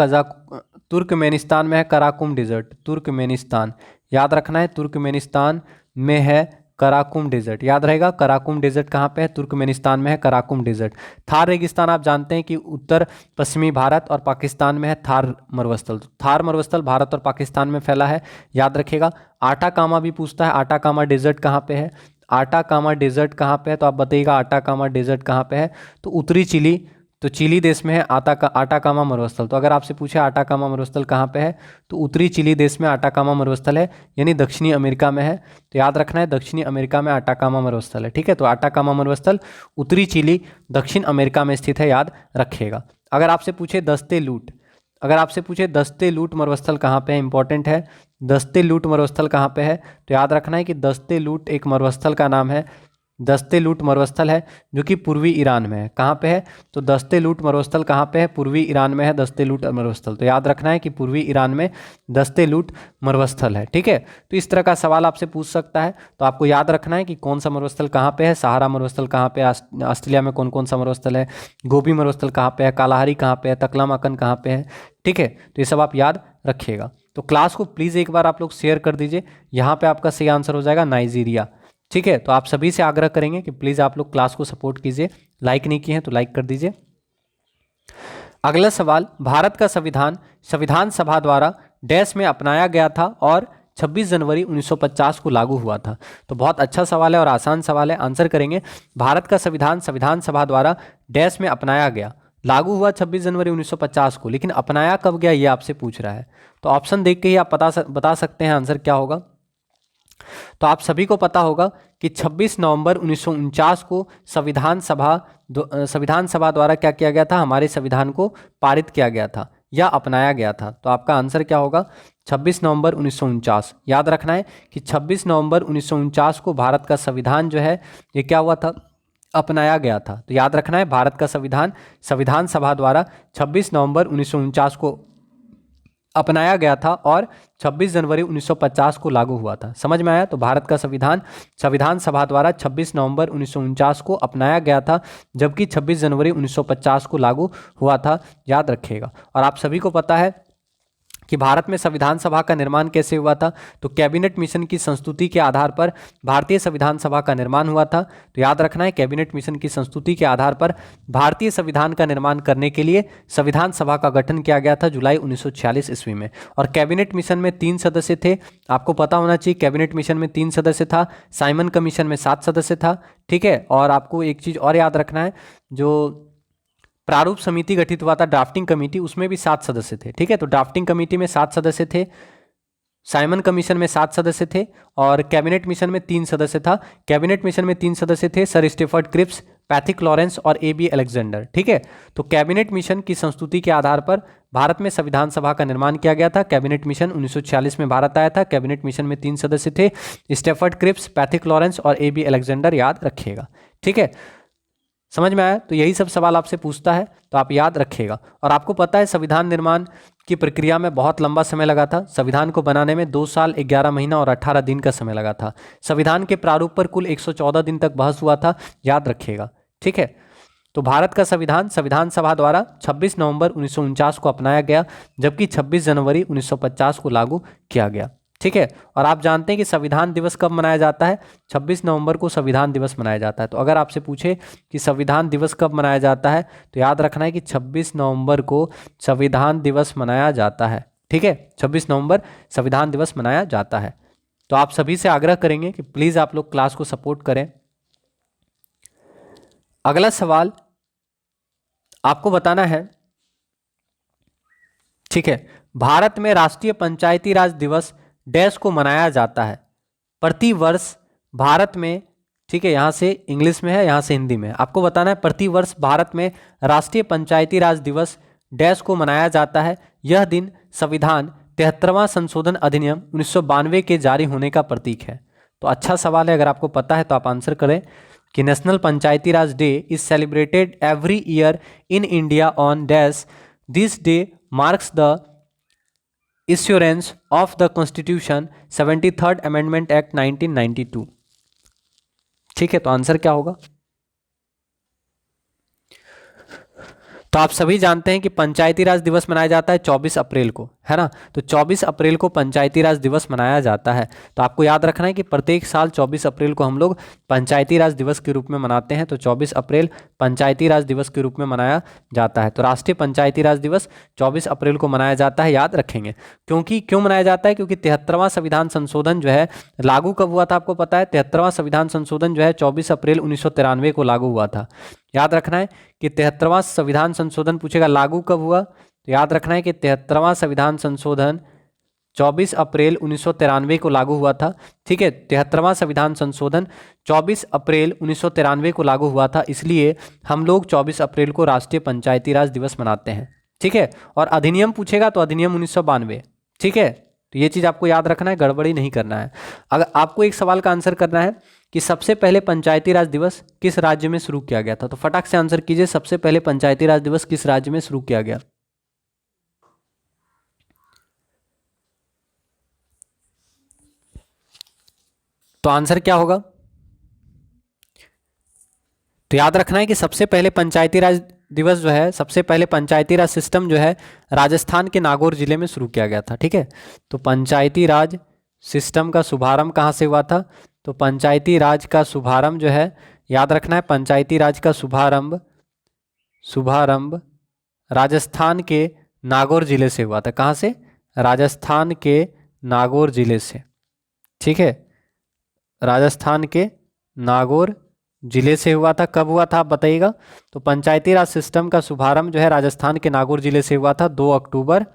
तुर्कमेनिस्तान में है कराकुम डेजर्ट, तुर्कमेनिस्तान, याद रखना है तुर्कमेनिस्तान में है कराकुम डेजर्ट, याद रहेगा। कराकुम डेजर्ट कहाँ पे है, तुर्कमेनिस्तान में है कराकुम डेजर्ट। थार रेगिस्तान आप जानते हैं कि उत्तर पश्चिमी भारत और पाकिस्तान में है थार मरुस्थल। थार मरुस्थल भारत और पाकिस्तान में फैला है, याद रखिएगा। आटाकामा भी पूछता है, आटाकामा डेजर्ट कहाँ पे है, आटाकामा डेजर्ट कहाँ पे है, तो आप बताइएगा आटाकामा डेजर्ट कहाँ पे है, तो उत्तरी चिली, तो चिली देश में है आटाकामा मरुस्थल। तो अगर आपसे पूछे आटाकामा मरुस्थल कहाँ पे है, तो उत्तरी चिली देश में आटाकामा मरुस्थल है, यानी दक्षिणी अमेरिका में है। तो याद रखना है दक्षिणी अमेरिका में आटाकामा मरुस्थल है। ठीक है, तो आटाकामा मरुस्थल उत्तरी चिली दक्षिण अमेरिका में स्थित है, याद रखिएगा। अगर आपसे पूछे दस्ते लूट, अगर आपसे पूछे दस्ते लूट मरुस्थल कहाँ पे है, इंपॉर्टेंट है, दस्ते लूट मरुस्थल कहाँ पे है, तो याद रखना है कि दस्ते लूट एक मरुस्थल का नाम है। दस्ते लूट मरुस्थल है जो कि पूर्वी ईरान में है। कहाँ पे है, तो दस्ते लूट मरुस्थल कहाँ पे है, पूर्वी ईरान में है दस्ते लूट मरुस्थल। तो याद रखना है कि पूर्वी ईरान में दस्ते लूट मरुस्थल है। ठीक है, तो इस तरह का सवाल आपसे पूछ सकता है। तो आपको याद रखना है कि कौन सा मरुस्थल कहाँ पे है, सहारा मरुस्थल कहाँ पे है, ऑस्ट्रेलिया में कौन कौन सा मरुस्थल है, गोबी मरुस्थल कहाँ पे है, कालाहारी कहाँ पे है, तकलामाकन कहाँ पे है। ठीक है, तो ये सब आप याद रखिएगा। तो क्लास को प्लीज़ एक बार आप लोग शेयर कर दीजिए। यहाँ पे आपका सही आंसर हो जाएगा नाइजीरिया। ठीक है, तो आप सभी से आग्रह करेंगे कि प्लीज़ आप लोग क्लास को सपोर्ट कीजिए। लाइक नहीं किए हैं तो लाइक कर दीजिए। अगला सवाल, भारत का संविधान सभा द्वारा डैश में अपनाया गया था और 26 जनवरी 1950 को लागू हुआ था। तो बहुत अच्छा सवाल है और आसान सवाल है, आंसर करेंगे। भारत का संविधान सभा द्वारा डैश में अपनाया गया, लागू हुआ 26 जनवरी 1950 को, लेकिन अपनाया कब गया ये आपसे पूछ रहा है। तो ऑप्शन देख के ही आप बता सकते हैं आंसर क्या होगा। तो आप सभी को पता होगा कि 26 नवंबर 1949 को संविधान सभा द्वारा क्या किया गया था, हमारे संविधान को पारित किया गया था या अपनाया गया था। तो आपका आंसर क्या होगा, 26 नवंबर 1949। याद रखना है कि 26 नवंबर 1949 को भारत का संविधान जो है ये क्या हुआ था, अपनाया गया था। तो याद रखना है भारत का संविधान सभा द्वारा 26 नवंबर 1949 को अपनाया गया था और 26 जनवरी 1950 को लागू हुआ था। समझ में आया। तो भारत का संविधान सभा द्वारा 26 नवंबर 1949 को अपनाया गया था, जबकि 26 जनवरी 1950 को लागू हुआ था, याद रखिएगा। और आप सभी को पता है कि भारत में संविधान सभा का निर्माण कैसे हुआ था, तो कैबिनेट मिशन की संस्तुति के आधार पर भारतीय संविधान सभा का निर्माण हुआ था। तो याद रखना है, कैबिनेट मिशन की संस्तुति के आधार पर भारतीय संविधान का निर्माण करने के लिए संविधान सभा का गठन किया गया था जुलाई 1946 ईस्वी में। और कैबिनेट मिशन में 3 सदस्य थे, आपको पता होना चाहिए कैबिनेट मिशन में 3 सदस्य था, साइमन कमीशन में 7 सदस्य था, ठीक है। और आपको एक चीज और याद रखना है, जो प्रारूप समिति गठित हुआ था ड्राफ्टिंग कमेटी, उसमें भी 7 सदस्य थे, ठीक है। तो ड्राफ्टिंग कमेटी में 7 सदस्य थे, साइमन कमीशन में 7 सदस्य थे, और कैबिनेट मिशन में 3 सदस्य था। कैबिनेट मिशन में 3 सदस्य थे, Sir Stafford Cripps, Pethick Lawrence और AB अलेक्जेंडर, ठीक है। तो कैबिनेट मिशन की संस्तुति के आधार पर भारत में संविधान सभा का निर्माण किया गया था। कैबिनेट मिशन 1946 में भारत आया था। कैबिनेट मिशन में 3 सदस्य थे, स्टेफर्ड क्रिप्स, पैथिक लॉरेंस और AB अलेक्जेंडर, याद रखिएगा, ठीक है। समझ में आया? तो यही सब सवाल आपसे पूछता है, तो आप याद रखिएगा। और आपको पता है संविधान निर्माण की प्रक्रिया में बहुत लंबा समय लगा था। संविधान को बनाने में 2 साल 11 महीना और 18 दिन का समय लगा था। संविधान के प्रारूप पर कुल 114 दिन तक बहस हुआ था, याद रखिएगा, ठीक है। तो भारत का संविधान संविधान सभा द्वारा 26 नवंबर 1949 को अपनाया गया, जबकि 26 जनवरी 1950 को लागू किया गया, ठीक है। और आप जानते हैं कि संविधान दिवस कब मनाया जाता है? 26 नवंबर को संविधान दिवस मनाया जाता है। तो अगर आपसे पूछे कि संविधान दिवस कब मनाया जाता है, तो याद रखना है कि 26 नवंबर को संविधान दिवस मनाया जाता है, ठीक है। 26 नवंबर संविधान दिवस मनाया जाता है। तो आप सभी से आग्रह करेंगे कि प्लीज आप लोग क्लास को सपोर्ट करें। अगला सवाल आपको बताना है, ठीक है, भारत में राष्ट्रीय पंचायती राज दिवस डैश को मनाया जाता है प्रति वर्ष भारत में, ठीक है। यहां से इंग्लिश में है, यहां से हिंदी में। आपको बताना है प्रति वर्ष भारत में राष्ट्रीय पंचायती राज दिवस डैश को मनाया जाता है। यह दिन संविधान 73वां संशोधन अधिनियम 1992 के जारी होने का प्रतीक है। तो अच्छा सवाल है, अगर आपको पता है तो आप आंसर करें कि national Panchayati Raj day is celebrated every year in India on dash. This day marks the issuance of the Constitution 73rd Amendment Act 1992, ठीक है। तो आंसर क्या होगा? तो आप सभी जानते हैं कि पंचायती राज दिवस मनाया जाता है 24 अप्रैल को, है ना। तो 24 अप्रैल को पंचायती राज दिवस मनाया जाता है। तो आपको याद रखना है कि प्रत्येक साल 24 अप्रैल को हम लोग पंचायती राज दिवस के रूप में मनाते हैं। तो 24 अप्रैल पंचायती राज दिवस के रूप में मनाया जाता है। तो राष्ट्रीय पंचायती राज दिवस 24 अप्रैल को मनाया जाता है, याद रखेंगे। क्यों मनाया जाता है? क्योंकि 73वां संविधान संशोधन जो है लागू कब हुआ था? आपको पता है 73वां संविधान संशोधन जो है 24 अप्रैल 1993 को लागू हुआ था। याद रखना है कि 73वां संविधान संशोधन पूछेगा लागू कब हुआ, तो याद रखना है कि 73वां संविधान संशोधन 24 अप्रैल 1993 को लागू हुआ था, ठीक है। 73वां संविधान संशोधन 24 अप्रैल 1993 को लागू हुआ था, इसलिए हम लोग 24 अप्रैल को राष्ट्रीय पंचायती राज दिवस मनाते हैं, ठीक है। और अधिनियम पूछेगा तो अधिनियम 1992, ठीक है। तो ये चीज़ आपको याद रखना है, गड़बड़ी नहीं करना है। अगर आपको एक सवाल का आंसर करना है कि सबसे पहले पंचायती राज दिवस किस राज्य में शुरू किया गया था, तो फटाक से आंसर कीजिए, सबसे पहले पंचायती राज दिवस किस राज्य में शुरू किया गया? तो आंसर क्या होगा? तो याद रखना है कि सबसे पहले पंचायती राज दिवस जो है, सबसे पहले पंचायती राज सिस्टम जो है राजस्थान के नागौर जिले में शुरू किया गया था, ठीक है। तो पंचायती राज सिस्टम का शुभारंभ कहाँ से हुआ था? तो पंचायती राज का शुभारंभ जो है, याद रखना है, पंचायती राज का शुभारंभ राजस्थान के नागौर जिले से हुआ था। कहाँ से? राजस्थान के नागौर जिले से, ठीक है। राजस्थान के नागौर जिले से हुआ था। कब हुआ था आप बताइएगा? तो पंचायती राज सिस्टम का शुभारंभ जो है राजस्थान के नागौर जिले से हुआ था 2 अक्टूबर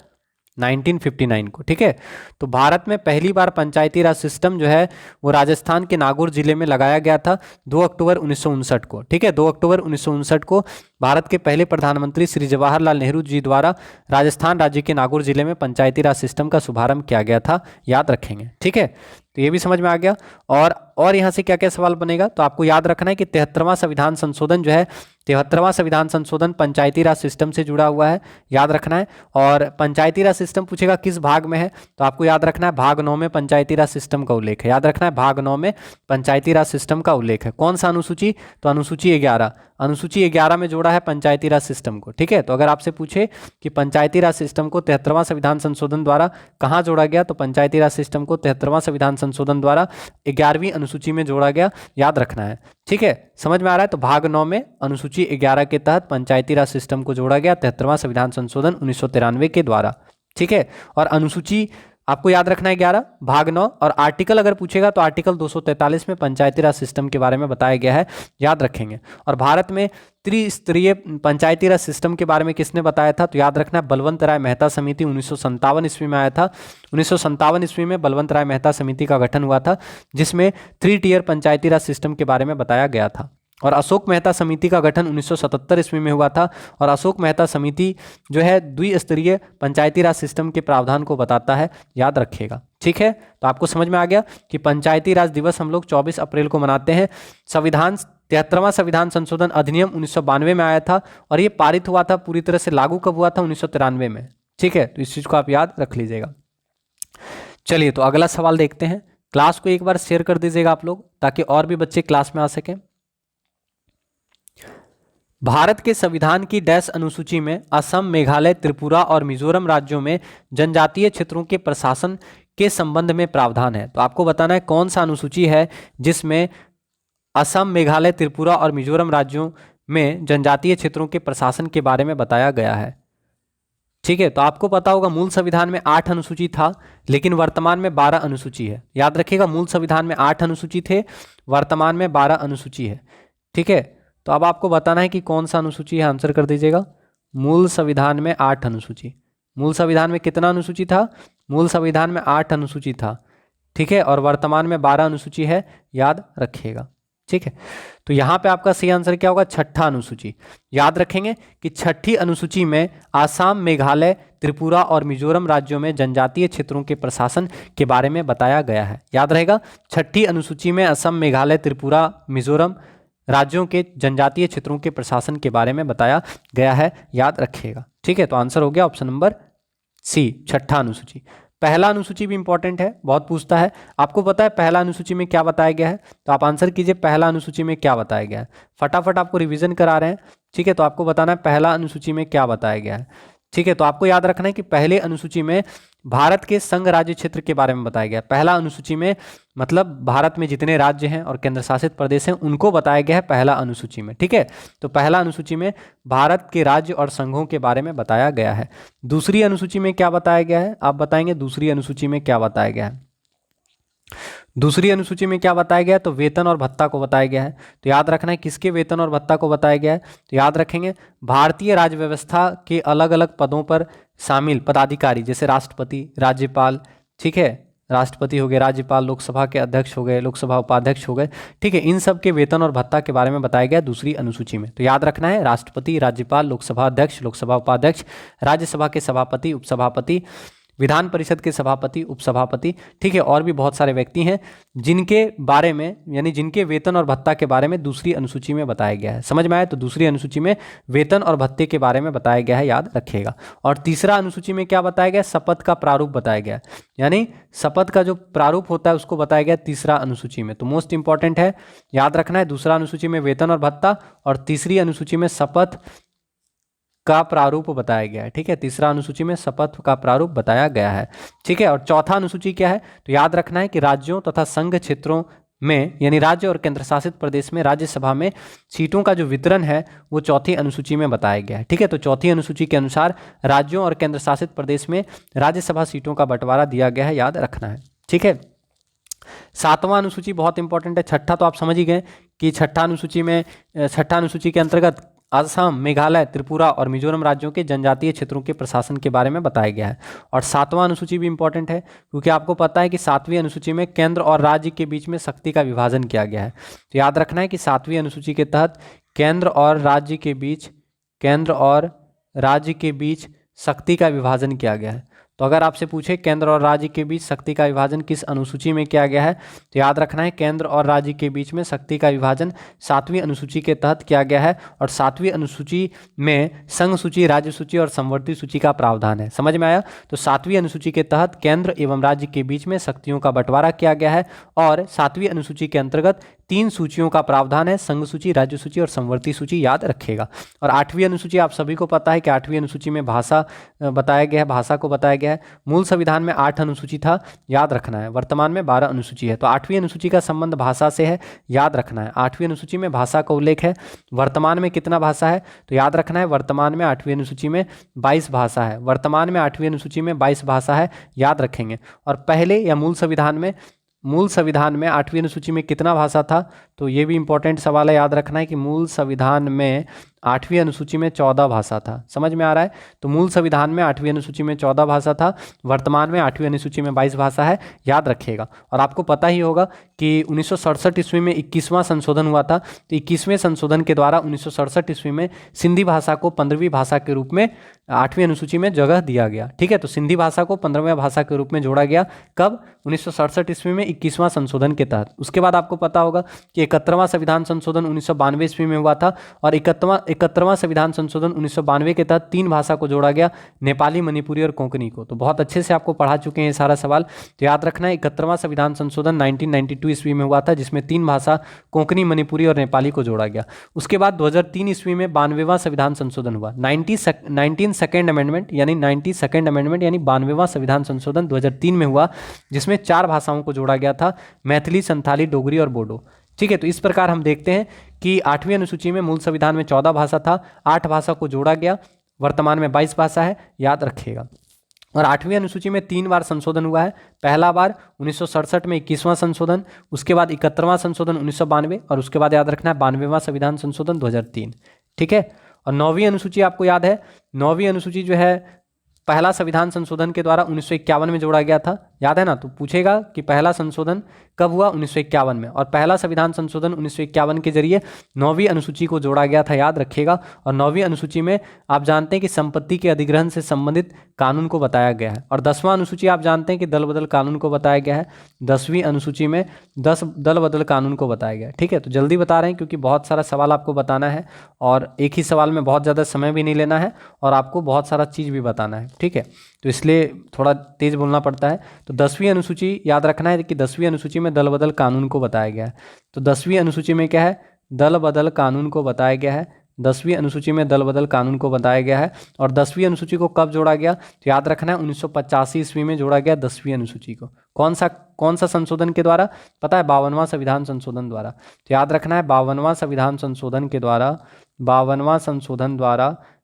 1959 को, ठीक है। तो भारत में पहली बार पंचायती राज सिस्टम जो है वो राजस्थान के नागौर जिले में लगाया गया था 2 अक्टूबर 1959 को, ठीक है। 2 अक्टूबर 1959 को भारत के पहले प्रधानमंत्री श्री जवाहरलाल नेहरू जी द्वारा राजस्थान राज्य के नागौर जिले में पंचायती राज सिस्टम का शुभारंभ किया गया था, याद रखेंगे, ठीक है। तो ये भी समझ में आ गया। और यहाँ से क्या क्या सवाल बनेगा? तो आपको याद रखना है कि 73वां संविधान संशोधन जो है, 73वां संविधान संशोधन पंचायती राज सिस्टम से जुड़ा हुआ है, याद रखना है। और पंचायती राज सिस्टम पूछेगा किस भाग में है, तो आपको याद रखना है भाग 9 में पंचायती राज सिस्टम का उल्लेख है, याद रखना है भाग 9 में पंचायती राज सिस्टम का उल्लेख है। कौन सा अनुसूची? तो अनुसूची 11। अनुसूची 11 में जोड़ा है पंचायती राज सिस्टम को। ठीक है, तो अगर आपसे पूछे कि पंचायती राज सिस्टम को 73वां संविधान संशोधन द्वारा कहाँ जोड़ा गया, तो पंचायती राज सिस्टम को 73वां संविधान संशोधन द्वारा 11वीं अनुसूची में जोड़ा गया, याद रखना है। ठीक है, समझ में आ रहा है। तो भाग 9 में अनुसूची 11 के तहत पंचायती राज सिस्टम को जोड़ा गया 73वां संविधान संशोधन 1993 के द्वारा। ठीक है, और अनुसूची आपको याद रखना है 11 भाग 9, और आर्टिकल अगर पूछेगा तो आर्टिकल 243 में पंचायती राज सिस्टम के बारे में बताया गया है, याद रखेंगे। और भारत में त्रिस्तरीय पंचायती राज सिस्टम के बारे में किसने बताया था, तो याद रखना है बलवंत राय मेहता समिति 1957 ईस्वी में आया था। 1957 ईस्वी में बलवंत राय मेहता समिति का गठन हुआ था, जिसमें 3 टियर पंचायती राज सिस्टम के बारे में बताया गया था। और अशोक मेहता समिति का गठन 1977 ईस्वी में हुआ था, और अशोक मेहता समिति जो है द्विस्तरीय पंचायती राज सिस्टम के प्रावधान को बताता है, याद रखिएगा। ठीक है, तो आपको समझ में आ गया कि पंचायती राज दिवस हम लोग 24 अप्रैल को मनाते हैं। 73वां संविधान संशोधन अधिनियम 1992 में आया था, और ये पारित हुआ था, पूरी तरह से लागू कब हुआ था, 1993 में। ठीक है, तो इस चीज़ को आप याद रख लीजिएगा। चलिए, तो अगला सवाल देखते हैं। क्लास को एक बार शेयर कर दीजिएगा आप लोग, ताकि और भी बच्चे क्लास में आ सकें। भारत के संविधान की डैश अनुसूची में असम, मेघालय, त्रिपुरा और मिजोरम राज्यों में जनजातीय क्षेत्रों के प्रशासन के संबंध में प्रावधान है। तो आपको बताना है कौन सा अनुसूची है जिसमें असम, मेघालय, त्रिपुरा और मिजोरम राज्यों में जनजातीय क्षेत्रों के प्रशासन के बारे में बताया गया है। ठीक है, तो आपको पता होगा मूल संविधान में 8 अनुसूची था, लेकिन वर्तमान में 12 अनुसूची है। याद रखिएगा, मूल संविधान में 8 अनुसूची थे, वर्तमान में 12 अनुसूची है। ठीक है, तो अब आपको बताना है कि कौन सा अनुसूची है, आंसर कर दीजिएगा। मूल संविधान में 8 अनुसूची। मूल संविधान में कितना अनुसूची था, मूल संविधान में 8 अनुसूची था। ठीक है, और वर्तमान में 12 अनुसूची है, याद रखिएगा। ठीक है, तो यहाँ पे आपका सही आंसर क्या होगा, छठा अनुसूची। याद रखेंगे कि छठी अनुसूची में आसाम, मेघालय, त्रिपुरा और मिजोरम राज्यों में जनजातीय क्षेत्रों के प्रशासन के बारे में बताया गया है। याद रहेगा, छठी अनुसूची में असम, मेघालय, त्रिपुरा, मिजोरम राज्यों के जनजातीय क्षेत्रों के प्रशासन के बारे में बताया गया है, याद रखिएगा। ठीक है, तो आंसर हो गया ऑप्शन नंबर सी, छठा अनुसूची। पहला अनुसूची भी इंपॉर्टेंट है, बहुत पूछता है। आपको पता है पहला अनुसूची में क्या बताया गया है, तो आप आंसर कीजिए पहला अनुसूची में क्या बताया गया है। फटाफट आपको रिवीजन करा रहे हैं। ठीक है, तो आपको बताना है पहला अनुसूची में क्या बताया गया है। ठीक है, तो आपको याद रखना है कि पहले अनुसूची में भारत के संघ राज्य क्षेत्र के बारे में बताया गया है। पहला अनुसूची में मतलब भारत में जितने राज्य हैं और केंद्र शासित प्रदेश हैं उनको बताया गया है पहला अनुसूची में। ठीक है, तो पहला अनुसूची में भारत के राज्य और संघों के बारे में बताया गया है। दूसरी अनुसूची में क्या बताया गया है, आप बताएंगे दूसरी अनुसूची में क्या बताया गया है। दूसरी अनुसूची में क्या बताया गया है, तो वेतन और भत्ता को बताया गया है। तो याद रखना है किसके वेतन और भत्ता को बताया गया है, तो याद रखेंगे भारतीय राज्य व्यवस्था के अलग अलग पदों पर शामिल पदाधिकारी, जैसे राष्ट्रपति, राज्यपाल। ठीक है, राष्ट्रपति हो गए, राज्यपाल, लोकसभा के अध्यक्ष हो गए, लोकसभा उपाध्यक्ष हो गए। ठीक है, इन सब के वेतन और भत्ता के बारे में बताया गया दूसरी अनुसूची में। तो याद रखना है राष्ट्रपति, राज्यपाल, लोकसभा अध्यक्ष, लोकसभा उपाध्यक्ष, राज्यसभा के सभापति, उपसभापति, विधान परिषद के सभापति, उपसभापति। ठीक है, और भी बहुत सारे व्यक्ति हैं जिनके बारे में, यानी जिनके वेतन और भत्ता के बारे में दूसरी अनुसूची में बताया गया है। समझ में आया, तो दूसरी अनुसूची में वेतन और भत्ते के बारे में बताया गया है, याद रखिएगा। और तीसरा अनुसूची में क्या बताया गया, शपथ का प्रारूप बताया गया, यानी शपथ का जो प्रारूप होता है उसको बताया गया तीसरा अनुसूची में। तो मोस्ट इंपॉर्टेंट है, याद रखना है दूसरा अनुसूची में वेतन और भत्ता, और तीसरी अनुसूची में शपथ का प्रारूप बताया गया है। ठीक है, तीसरा अनुसूची में शपथ का प्रारूप बताया गया है। ठीक है, और चौथा अनुसूची क्या है, तो याद रखना है कि राज्यों तथा संघ क्षेत्रों में, यानी राज्य और केंद्र शासित प्रदेश में राज्यसभा में सीटों का जो वितरण है वो चौथी अनुसूची में बताया गया है। ठीक है, तो चौथी अनुसूची के अनुसार राज्यों और केंद्र शासित प्रदेश में राज्यसभा सीटों का बंटवारा दिया गया है, याद रखना है। ठीक है, सातवां अनुसूची बहुत इंपॉर्टेंट है। छठा तो आप समझ ही गए कि छठा अनुसूची के अंतर्गत असम, मेघालय, त्रिपुरा और मिजोरम राज्यों के जनजातीय क्षेत्रों के प्रशासन के बारे में बताया गया है। और सातवां अनुसूची भी इंपॉर्टेंट है, क्योंकि आपको पता है कि सातवीं अनुसूची में केंद्र और राज्य के बीच में शक्ति का विभाजन किया गया है। तो याद रखना है कि सातवीं अनुसूची के तहत केंद्र और राज्य के बीच शक्ति का विभाजन किया गया है। तो अगर आपसे पूछे केंद्र और राज्य के बीच शक्ति का विभाजन किस अनुसूची में किया गया है, तो याद रखना है केंद्र और राज्य के बीच में शक्ति का विभाजन 7वीं अनुसूची के तहत किया गया है। और 7वीं अनुसूची में संघ सूची, राज्य सूची और समवर्ती सूची का प्रावधान है। समझ में आया? तो 7वीं अनुसूची के तहत केंद्र एवं राज्य के बीच में शक्तियों का बंटवारा किया गया है और 7वीं अनुसूची के अंतर्गत 3 सूचियों का प्रावधान है, संघ सूची, राज्य सूची और समवर्ती सूची, याद रखेगा। और 8वीं अनुसूची आप सभी को पता है कि 8वीं अनुसूची में भाषा बताया गया है, भाषा को बताया गया है। मूल संविधान में 8 अनुसूची था, याद रखना है। वर्तमान में 12 अनुसूची है। तो 8वीं अनुसूची का संबंध भाषा से है, याद रखना है। 8वीं अनुसूची में भाषा का उल्लेख है। वर्तमान में कितना भाषा है, तो याद रखना है वर्तमान में 8वीं अनुसूची में 22 भाषा है। वर्तमान में 8वीं अनुसूची में 22 भाषा है, याद रखेंगे। और पहले या मूल संविधान में 8वीं अनुसूची में कितना भाषा था, तो ये भी इंपॉर्टेंट सवाल है, याद रखना है कि मूल संविधान में 8वीं अनुसूची में 14 भाषा था। समझ में आ रहा है? तो मूल संविधान में 8वीं अनुसूची में 14 भाषा था, वर्तमान में 8वीं अनुसूची में 22 भाषा है, याद रखिएगा। और आपको पता ही होगा कि 1967 ईस्वी में 21वां संशोधन हुआ था। तो 21वें संशोधन के द्वारा 1967 ईस्वी में सिंधी भाषा को 15वीं भाषा के रूप में 8वीं अनुसूची में जगह दिया गया। ठीक है, तो सिंधी भाषा को 15वें भाषा के रूप में जोड़ा गया। कब? 1967 ईस्वी में 21वां संशोधन के तहत। उसके बाद आपको पता होगा कि 71वां संविधान संशोधन 1992 ईस्वी में हुआ था और 71वां संविधान संशोधन 1992 के तहत 3 भाषा को जोड़ा गया, नेपाली, मणिपुरी और कोंकणी को। तो बहुत अच्छे से आपको पढ़ा चुके हैं ये सारा सवाल। तो याद रखना है 71वां संविधान संशोधन 1992 ईस्वी में हुआ था, जिसमें 3 भाषा कोंकणी, मणिपुरी और नेपाली को जोड़ा गया। उसके बाद 2003 ईस्वी में 92वां संविधान संशोधन हुआ, 92nd अमेंडमेंट यानी 92वां संविधान संशोधन 2003 में हुआ, जिसमें 4 भाषाओं को जोड़ा गया था, मैथिली, संथाली, डोगरी और बोडो। ठीक है, तो इस प्रकार हम देखते हैं कि 8वीं अनुसूची में मूल संविधान में 14 भाषा था, 8 भाषा को जोड़ा गया, वर्तमान में 22 भाषा है, याद रखिएगा। और 8वीं अनुसूची में 3 बार संशोधन हुआ है। पहला बार 1967 में 21वां संशोधन, उसके बाद 71वां संशोधन 1992 और उसके बाद याद रखना है 92वां संविधान संशोधन 2003। ठीक है, और 9वीं अनुसूची आपको याद है, 9वीं अनुसूची जो है पहला संविधान संशोधन के द्वारा 1951 में जोड़ा गया था, याद है ना? तो पूछेगा कि पहला संशोधन कब हुआ? 1951 में। और पहला संविधान संशोधन 1951 के जरिए 9वीं अनुसूची को जोड़ा गया था, याद रखिएगा। और 9वीं अनुसूची में आप जानते हैं कि संपत्ति के अधिग्रहण से संबंधित कानून को बताया गया है। और 10वां अनुसूची आप जानते हैं कि दल बदल कानून को बताया गया है। 10वीं अनुसूची में 10 दल बदल कानून को बताया गया है। ठीक है, तो जल्दी बता रहे हैं क्योंकि बहुत सारा सवाल आपको बताना है और एक ही सवाल में बहुत ज़्यादा समय भी नहीं लेना है और आपको बहुत सारा चीज़ भी बताना है। ठीक है, तो इसलिए थोड़ा तेज बोलना पड़ता है। तो 10वीं अनुसूची याद रखना है कि 10वीं अनुसूची में दल बदल कानून को बताया गया है। तो 10वीं अनुसूची में क्या है? दल बदल कानून को बताया गया है। 10वीं अनुसूची में दल बदल कानून को बताया गया है। और 10वीं अनुसूची को कब जोड़ा गया? तो याद रखना है 1985 ईस्वी में जोड़ा गया 10वीं अनुसूची को। कौन सा संशोधन के द्वारा? पता है, 52वां संविधान संशोधन द्वारा। तो याद रखना है 52वां संविधान संशोधन के द्वारा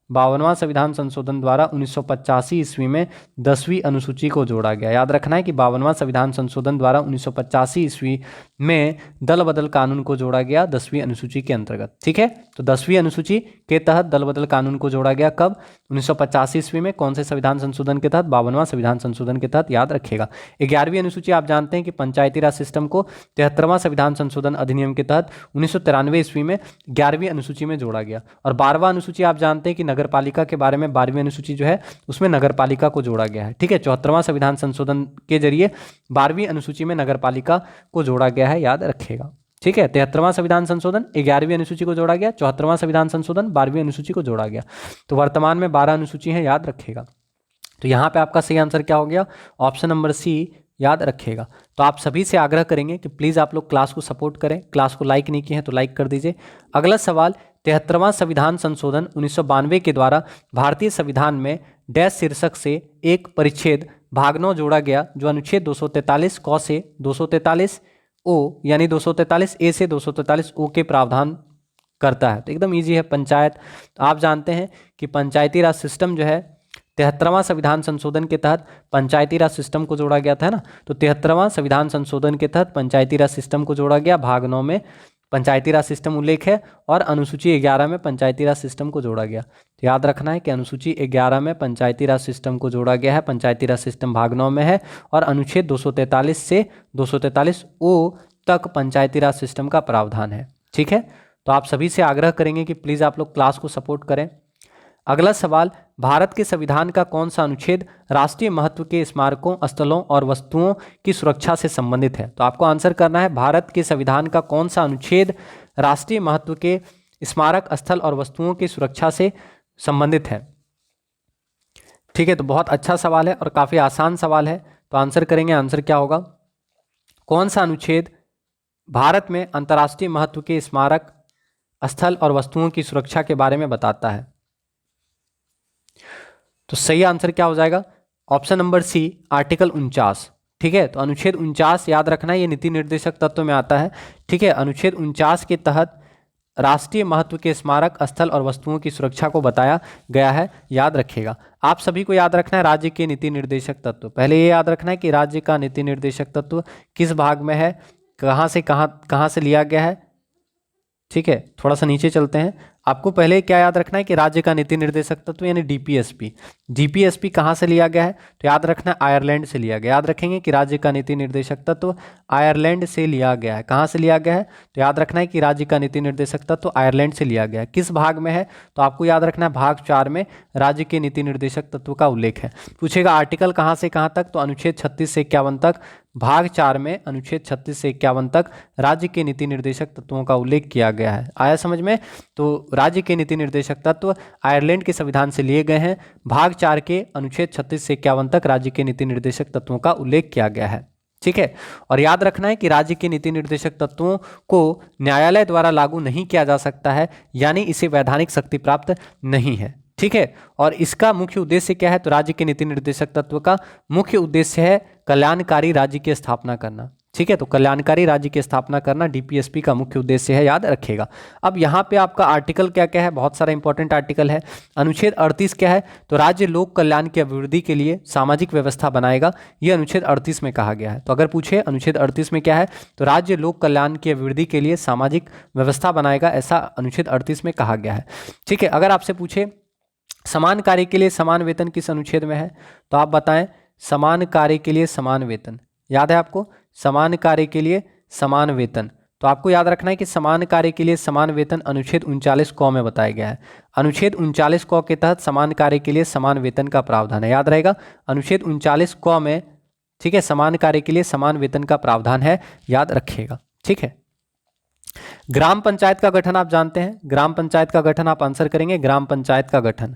52वां संविधान संशोधन द्वारा 1985 ईस्वी में 10वीं अनुसूची को जोड़ा गया। याद रखना है कि 52वां संविधान संशोधन द्वारा 1985 ईस्वी में दल बदल कानून को जोड़ा गया 10वीं अनुसूची के अंतर्गत। ठीक है, तो 10वीं अनुसूची के तहत दल बदल कानून को जोड़ा गया कब? 1985 ईस्वी में। कौन से संविधान संशोधन के तहत? 52वां संविधान संशोधन के तहत, याद रखिएगा। 11वीं अनुसूची आप जानते हैं कि पंचायती राज सिस्टम को 73वां संविधान संशोधन अधिनियम के तहत 1993 ईस्वी में 11वीं अनुसूची में जोड़ा गया। और 12वां अनुसूची आप जानते हैं कि नगर पालिका के बारे में 12वीं अनुसूची जो है उसमें नगर पालिका को जोड़ा गया है। ठीक है, 74वां संविधान संशोधन के जरिए 12वीं अनुसूची में नगर पालिका को जोड़ा गया है, याद रखिएगा। ठीक है, 73वां संविधान संशोधन 11वीं अनुसूची को जोड़ा गया, 74वां संविधान संशोधन 12वीं अनुसूची को जोड़ा गया। तो वर्तमान में 12 अनुसूची है, याद रखिएगा। तो यहाँ पे आपका सही आंसर क्या हो गया? ऑप्शन नंबर सी, याद रखिएगा। तो आप सभी से आग्रह करेंगे कि प्लीज़ आप लोग क्लास को सपोर्ट करें। क्लास को लाइक नहीं किए हैं तो लाइक कर दीजिए। अगला सवाल, 73वां संविधान संशोधन 1992 के द्वारा भारतीय संविधान में डैश शीर्षक से एक परिच्छेद भाग 9 जोड़ा गया, जो अनुच्छेद 243 क से 243 ओ यानी 243 ए से 243 ओ के प्रावधान करता है। तो एकदम ईजी है। पंचायत, तो आप जानते हैं कि पंचायती राज सिस्टम जो है 73वां संविधान संशोधन के तहत पंचायती राज सिस्टम को जोड़ा गया था ना। तो 73वां संविधान संशोधन के तहत पंचायती राज सिस्टम को जोड़ा गया। भाग 9 में पंचायती राज सिस्टम उल्लेख है और अनुसूची 11 में पंचायती राज सिस्टम को जोड़ा गया। तो याद रखना है कि अनुसूची 11 में पंचायती राज सिस्टम को जोड़ा गया है। पंचायती राज सिस्टम भाग 9 में है और अनुच्छेद 243 से 243 ओ तक पंचायती राज सिस्टम का प्रावधान है। ठीक है, तो आप सभी से आग्रह करेंगे कि प्लीज़ आप लोग क्लास को सपोर्ट करें। अगला सवाल, भारत के संविधान का कौन सा अनुच्छेद राष्ट्रीय महत्व के स्मारकों, स्थलों और वस्तुओं की सुरक्षा से संबंधित है? तो आपको आंसर करना है, भारत के संविधान का कौन सा अनुच्छेद राष्ट्रीय महत्व के स्मारक, स्थल और वस्तुओं की सुरक्षा से संबंधित है? ठीक है, तो बहुत अच्छा सवाल है और काफी आसान सवाल है। तो आंसर करेंगे, आंसर क्या होगा, कौन सा अनुच्छेद भारत में अंतर्राष्ट्रीय महत्व के स्मारक, स्थल और वस्तुओं की सुरक्षा के बारे में बताता है? तो सही आंसर क्या हो जाएगा, ऑप्शन नंबर सी, आर्टिकल 49। ठीक है, तो अनुच्छेद 49 याद रखना है, ये नीति निर्देशक तत्व में आता है। ठीक है, अनुच्छेद 49 के तहत राष्ट्रीय महत्व के स्मारक, स्थल और वस्तुओं की सुरक्षा को बताया गया है, याद रखिएगा। आप सभी को याद रखना है राज्य के नीति निर्देशक तत्व। पहले ये याद रखना है कि राज्य का नीति निर्देशक तत्व किस भाग में है, कहाँ से लिया गया है। ठीक है, थोड़ा सा नीचे चलते हैं। आपको पहले क्या याद रखना है कि राज्य का नीति निर्देशक तत्व यानी डीपीएसपी कहाँ से लिया गया है? तो याद रखना है आयरलैंड से लिया गया। याद रखेंगे कि राज्य का नीति निर्देशक तत्व आयरलैंड से लिया गया है। कहाँ से लिया गया है? तो याद रखना है कि राज्य का नीति निर्देशक तत्व आयरलैंड से लिया गया है। किस भाग में है? तो आपको याद रखना है भाग 4 में राज्य के नीति निर्देशक तत्व का उल्लेख है। पूछेगा आर्टिकल कहाँ से कहाँ तक, तो अनुच्छेद 36 से 51 तक, भाग 4 में अनुच्छेद 36 से 51 तक राज्य के नीति निर्देशक तत्वों का उल्लेख किया गया है। आया समझ में? तो राज्य के नीति निर्देशक तत्व आयरलैंड के संविधान से लिए गए हैं। भाग 4 के अनुच्छेद 36 से 51 तक राज्य के नीति निर्देशक तत्वों का उल्लेख किया गया है। ठीक है, और याद रखना है कि राज्य के नीति निर्देशक तत्वों को न्यायालय द्वारा लागू नहीं किया जा सकता है, यानी इसे वैधानिक शक्ति प्राप्त नहीं है। ठीक है, और इसका मुख्य उद्देश्य क्या है? तो राज्य के नीति निर्देशक तत्व का मुख्य उद्देश्य है कल्याणकारी राज्य की स्थापना करना। ठीक है, तो कल्याणकारी राज्य की स्थापना करना डीपीएसपी का मुख्य उद्देश्य है, याद रखिएगा। अब यहाँ पे आपका आर्टिकल क्या क्या है? बहुत सारा इंपॉर्टेंट आर्टिकल है। अनुच्छेद 38 क्या है? तो राज्य लोक कल्याण की अभिवृद्धि के लिए सामाजिक व्यवस्था बनाएगा, यह अनुच्छेद 38 में कहा गया है। तो अगर पूछे अनुच्छेद 38 में क्या है, तो राज्य लोक कल्याण की अभिवृद्धि के लिए सामाजिक व्यवस्था बनाएगा, ऐसा अनुच्छेद 38 में कहा गया है। ठीक है, अगर आपसे पूछे समान कार्य के लिए समान वेतन किस अनुच्छेद में है, तो आप बताएं समान कार्य के लिए समान वेतन। याद है आपको? समान कार्य के लिए समान वेतन, तो आपको याद रखना है कि समान कार्य के लिए समान वेतन अनुच्छेद 39 क में बताया गया है। अनुच्छेद 39 क के तहत समान कार्य के लिए समान वेतन का प्रावधान है, याद रहेगा। अनुच्छेद 39 क में, ठीक है, समान कार्य के लिए समान वेतन का प्रावधान है, याद रखिएगा। ठीक है, ग्राम पंचायत का गठन आप जानते हैं। ग्राम पंचायत का गठन आप आंसर करेंगे, ग्राम पंचायत का गठन।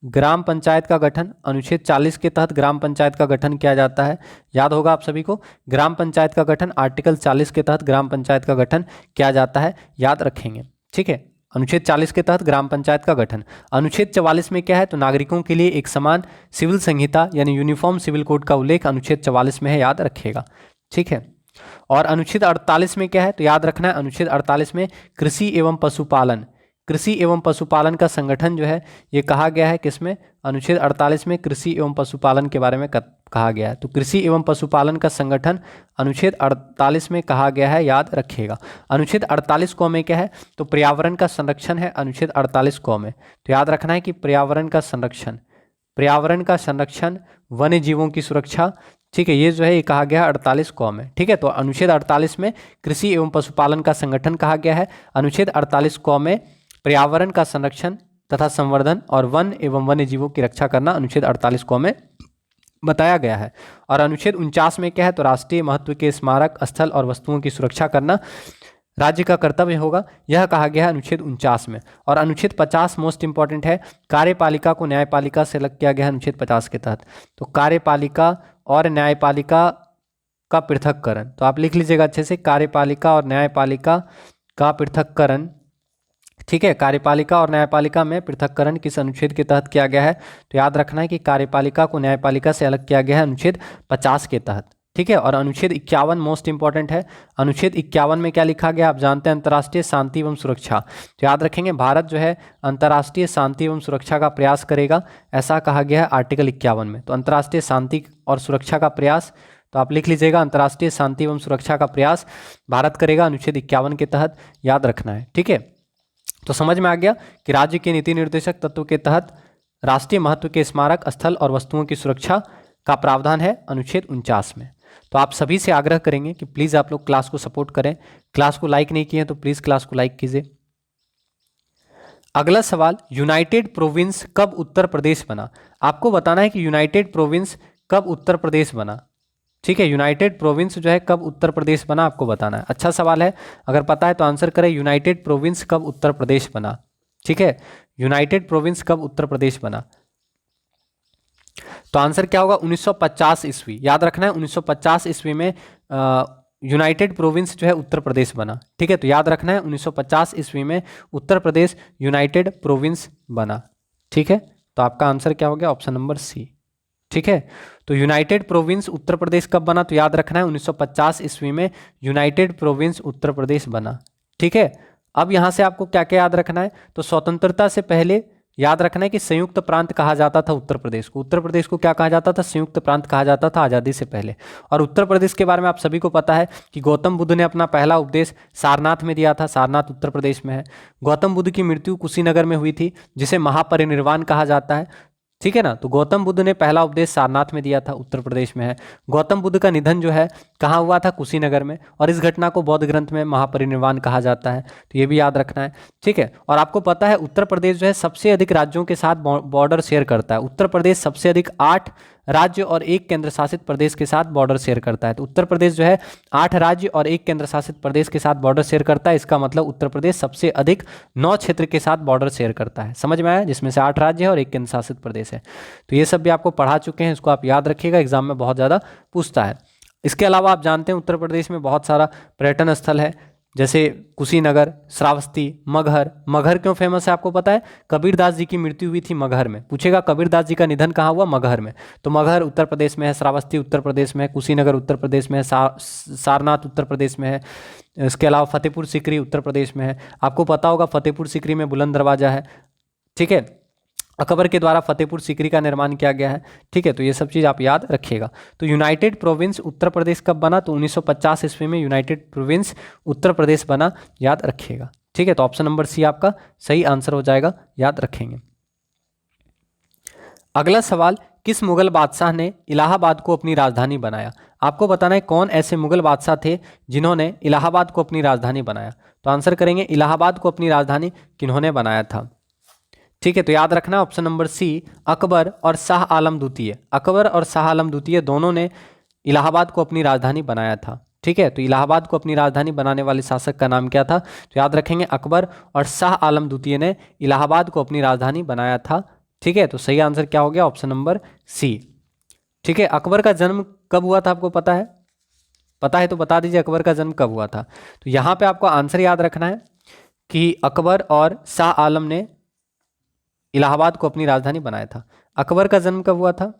ग्राम पंचायत का गठन अनुच्छेद 40 के तहत ग्राम पंचायत का गठन किया जाता है, याद होगा आप सभी को। ग्राम पंचायत का गठन आर्टिकल 40 के तहत ग्राम पंचायत का गठन किया जाता है, याद रखेंगे। ठीक है, अनुच्छेद 40 के तहत ग्राम पंचायत का गठन। अनुच्छेद 44 में क्या है? तो नागरिकों के लिए एक समान सिविल संहिता यानी यूनिफॉर्म सिविल कोड का उल्लेख अनुच्छेद 44 में है, याद रखिएगा। ठीक है, और अनुच्छेद 48 में क्या है? तो याद रखना है अनुच्छेद 48 में कृषि एवं पशुपालन, कृषि एवं पशुपालन का संगठन जो है ये कहा गया है किसमें? अनुच्छेद 48 में कृषि एवं पशुपालन के बारे में कहा गया है। तो कृषि एवं पशुपालन का संगठन अनुच्छेद 48 में कहा गया है, याद रखिएगा। अनुच्छेद 48 क में क्या है? तो पर्यावरण का संरक्षण है अनुच्छेद 48 क में। तो याद रखना है कि पर्यावरण का संरक्षण, वन्य जीवों की सुरक्षा, ठीक है, ये जो है ये कहा गया है 48 क में। ठीक है, तो अनुच्छेद 48 में कृषि एवं पशुपालन का संगठन कहा गया है। अनुच्छेद 48 क में पर्यावरण का संरक्षण तथा संवर्धन और वन एवं वन्य जीवों की रक्षा करना अनुच्छेद 48 क में बताया गया है। और अनुच्छेद 49 में क्या है? तो राष्ट्रीय महत्व के स्मारक, स्थल और वस्तुओं की सुरक्षा करना राज्य का कर्तव्य होगा, यह कहा गया है अनुच्छेद 49 में। और अनुच्छेद 50 मोस्ट इंपॉर्टेंट है, कार्यपालिका को न्यायपालिका से अलग किया गया है अनुच्छेद 50 के तहत। तो कार्यपालिका और न्यायपालिका का पृथक्करण, तो आप लिख लीजिएगा अच्छे से, कार्यपालिका और न्यायपालिका का पृथक्करण। ठीक है, कार्यपालिका और न्यायपालिका में पृथक्करण किस अनुच्छेद के तहत किया गया है? तो याद रखना है कि कार्यपालिका को न्यायपालिका से अलग किया गया है अनुच्छेद 50 के तहत। ठीक है, और अनुच्छेद 51 मोस्ट इंपॉर्टेंट है। अनुच्छेद 51 में क्या लिखा गया आप जानते हैं? अंतर्राष्ट्रीय शांति एवं सुरक्षा। तो याद रखेंगे भारत जो है अंतर्राष्ट्रीय शांति एवं सुरक्षा का प्रयास करेगा, ऐसा कहा गया है आर्टिकल 51 में। तो अंतर्राष्ट्रीय शांति और सुरक्षा का प्रयास, तो आप लिख लीजिएगा अंतर्राष्ट्रीय शांति एवं सुरक्षा का प्रयास भारत करेगा अनुच्छेद 51 के तहत, याद रखना है। ठीक है, तो समझ में आ गया कि राज्य के नीति निर्देशक तत्व के तहत राष्ट्रीय महत्व के स्मारक, स्थल और वस्तुओं की सुरक्षा का प्रावधान है अनुच्छेद 49 में। तो आप सभी से आग्रह करेंगे कि प्लीज़ आप लोग क्लास को सपोर्ट करें। क्लास को लाइक नहीं किए हैं तो प्लीज़ क्लास को लाइक कीजिए। अगला सवाल, यूनाइटेड प्रोविंस कब उत्तर प्रदेश बना? आपको बताना है कि यूनाइटेड प्रोविंस कब उत्तर प्रदेश बना। ठीक है, यूनाइटेड प्रोविंस जो है कब उत्तर प्रदेश बना आपको बताना है। अच्छा सवाल है, अगर पता है तो आंसर करें, यूनाइटेड प्रोविंस कब उत्तर प्रदेश बना। ठीक है, यूनाइटेड प्रोविंस कब उत्तर प्रदेश बना, तो आंसर क्या होगा, 1950 ईस्वी। याद रखना है 1950 ईस्वी में यूनाइटेड प्रोविंस जो है उत्तर प्रदेश बना। ठीक है, तो याद रखना है 1950 ईस्वी में उत्तर प्रदेश यूनाइटेड प्रोविंस बना। ठीक है, तो आपका आंसर क्या हो गया, ऑप्शन नंबर सी। ठीक है, तो यूनाइटेड प्रोविंस उत्तर प्रदेश कब बना, तो याद रखना है 1950 ईस्वी में यूनाइटेड प्रोविंस उत्तर प्रदेश बना। ठीक है, अब यहाँ से आपको क्या क्या याद रखना है, तो स्वतंत्रता से पहले याद रखना है कि संयुक्त प्रांत कहा जाता था उत्तर प्रदेश को। उत्तर प्रदेश को क्या कहा जाता था, संयुक्त प्रांत कहा जाता था आज़ादी से पहले। और उत्तर प्रदेश के बारे में आप सभी को पता है कि गौतम बुद्ध ने अपना पहला उपदेश सारनाथ में दिया था। सारनाथ उत्तर प्रदेश में है। गौतम बुद्ध की मृत्यु कुशीनगर में हुई थी, जिसे महापरिनिर्वाण कहा जाता है। ठीक है ना, तो गौतम बुद्ध ने पहला उपदेश सारनाथ में दिया था, उत्तर प्रदेश में है। गौतम बुद्ध का निधन जो है कहाँ हुआ था, कुशीनगर में, और इस घटना को बौद्ध ग्रंथ में महापरिनिर्वाण कहा जाता है। तो ये भी याद रखना है। ठीक है, और आपको पता है उत्तर प्रदेश जो है सबसे अधिक राज्यों के साथ बॉर्डर शेयर करता है। उत्तर प्रदेश सबसे अधिक 8 राज्य और 1 केंद्र शासित प्रदेश के साथ बॉर्डर शेयर करता है। तो उत्तर प्रदेश जो है 8 राज्य और 1 केंद्र शासित प्रदेश के साथ बॉर्डर शेयर करता है। इसका मतलब उत्तर प्रदेश सबसे अधिक 9 क्षेत्र के साथ बॉर्डर शेयर करता है। समझ में आया, जिसमें से 8 राज्य है और 1 केंद्र शासित प्रदेश है। तो ये सब भी आपको पढ़ा चुके हैं, इसको आप याद रखिएगा, एग्जाम में बहुत ज़्यादा पूछता है। इसके अलावा आप जानते हैं उत्तर प्रदेश में बहुत सारा पर्यटन स्थल है, जैसे कुशीनगर, श्रावस्ती, मगहर। मगहर क्यों फेमस है आपको पता है, कबीरदास जी की मृत्यु हुई थी मगहर में। पूछेगा कबीरदास जी का निधन कहाँ हुआ, मगहर में। तो मगहर उत्तर प्रदेश में है, श्रावस्ती उत्तर प्रदेश में है, कुशीनगर उत्तर प्रदेश में है, सारनाथ उत्तर प्रदेश में है। इसके अलावा फतेहपुर सीकरी उत्तर प्रदेश में है। आपको पता होगा फतेहपुर सीकरी में बुलंद दरवाजा है। ठीक है, अकबर के द्वारा फतेहपुर सीकरी का निर्माण किया गया है। ठीक है, तो ये सब चीज़ आप याद रखिएगा। तो यूनाइटेड प्रोविंस उत्तर प्रदेश कब बना, तो 1950 ईस्वी में यूनाइटेड प्रोविंस उत्तर प्रदेश बना, याद रखिएगा। ठीक है, तो ऑप्शन नंबर सी आपका सही आंसर हो जाएगा, याद रखेंगे। अगला सवाल, किस मुगल बादशाह ने इलाहाबाद को अपनी राजधानी बनाया? आपको बताना है कौन ऐसे मुगल बादशाह थे जिन्होंने इलाहाबाद को अपनी राजधानी बनाया। तो आंसर करेंगे, इलाहाबाद को अपनी राजधानी किन्होंने बनाया था। ठीक है, तो याद रखना ऑप्शन नंबर सी, अकबर और शाह आलम द्वितीय। अकबर और शाह आलम द्वितीय दोनों ने इलाहाबाद को अपनी राजधानी बनाया था। ठीक है, तो इलाहाबाद को अपनी राजधानी बनाने वाले शासक का नाम क्या था, तो याद रखेंगे अकबर और शाह आलम द्वितीय ने इलाहाबाद को अपनी राजधानी बनाया था। ठीक है, तो सही आंसर क्या हो गया, ऑप्शन नंबर सी। ठीक है, अकबर का जन्म कब हुआ था आपको पता है? पता है तो बता दीजिए अकबर का जन्म कब हुआ था। तो यहाँ पे आपको आंसर याद रखना है कि अकबर और शाह आलम ने इलाहाबाद को अपनी राजधानी बनाया था। अकबर का जन्म कब हुआ था?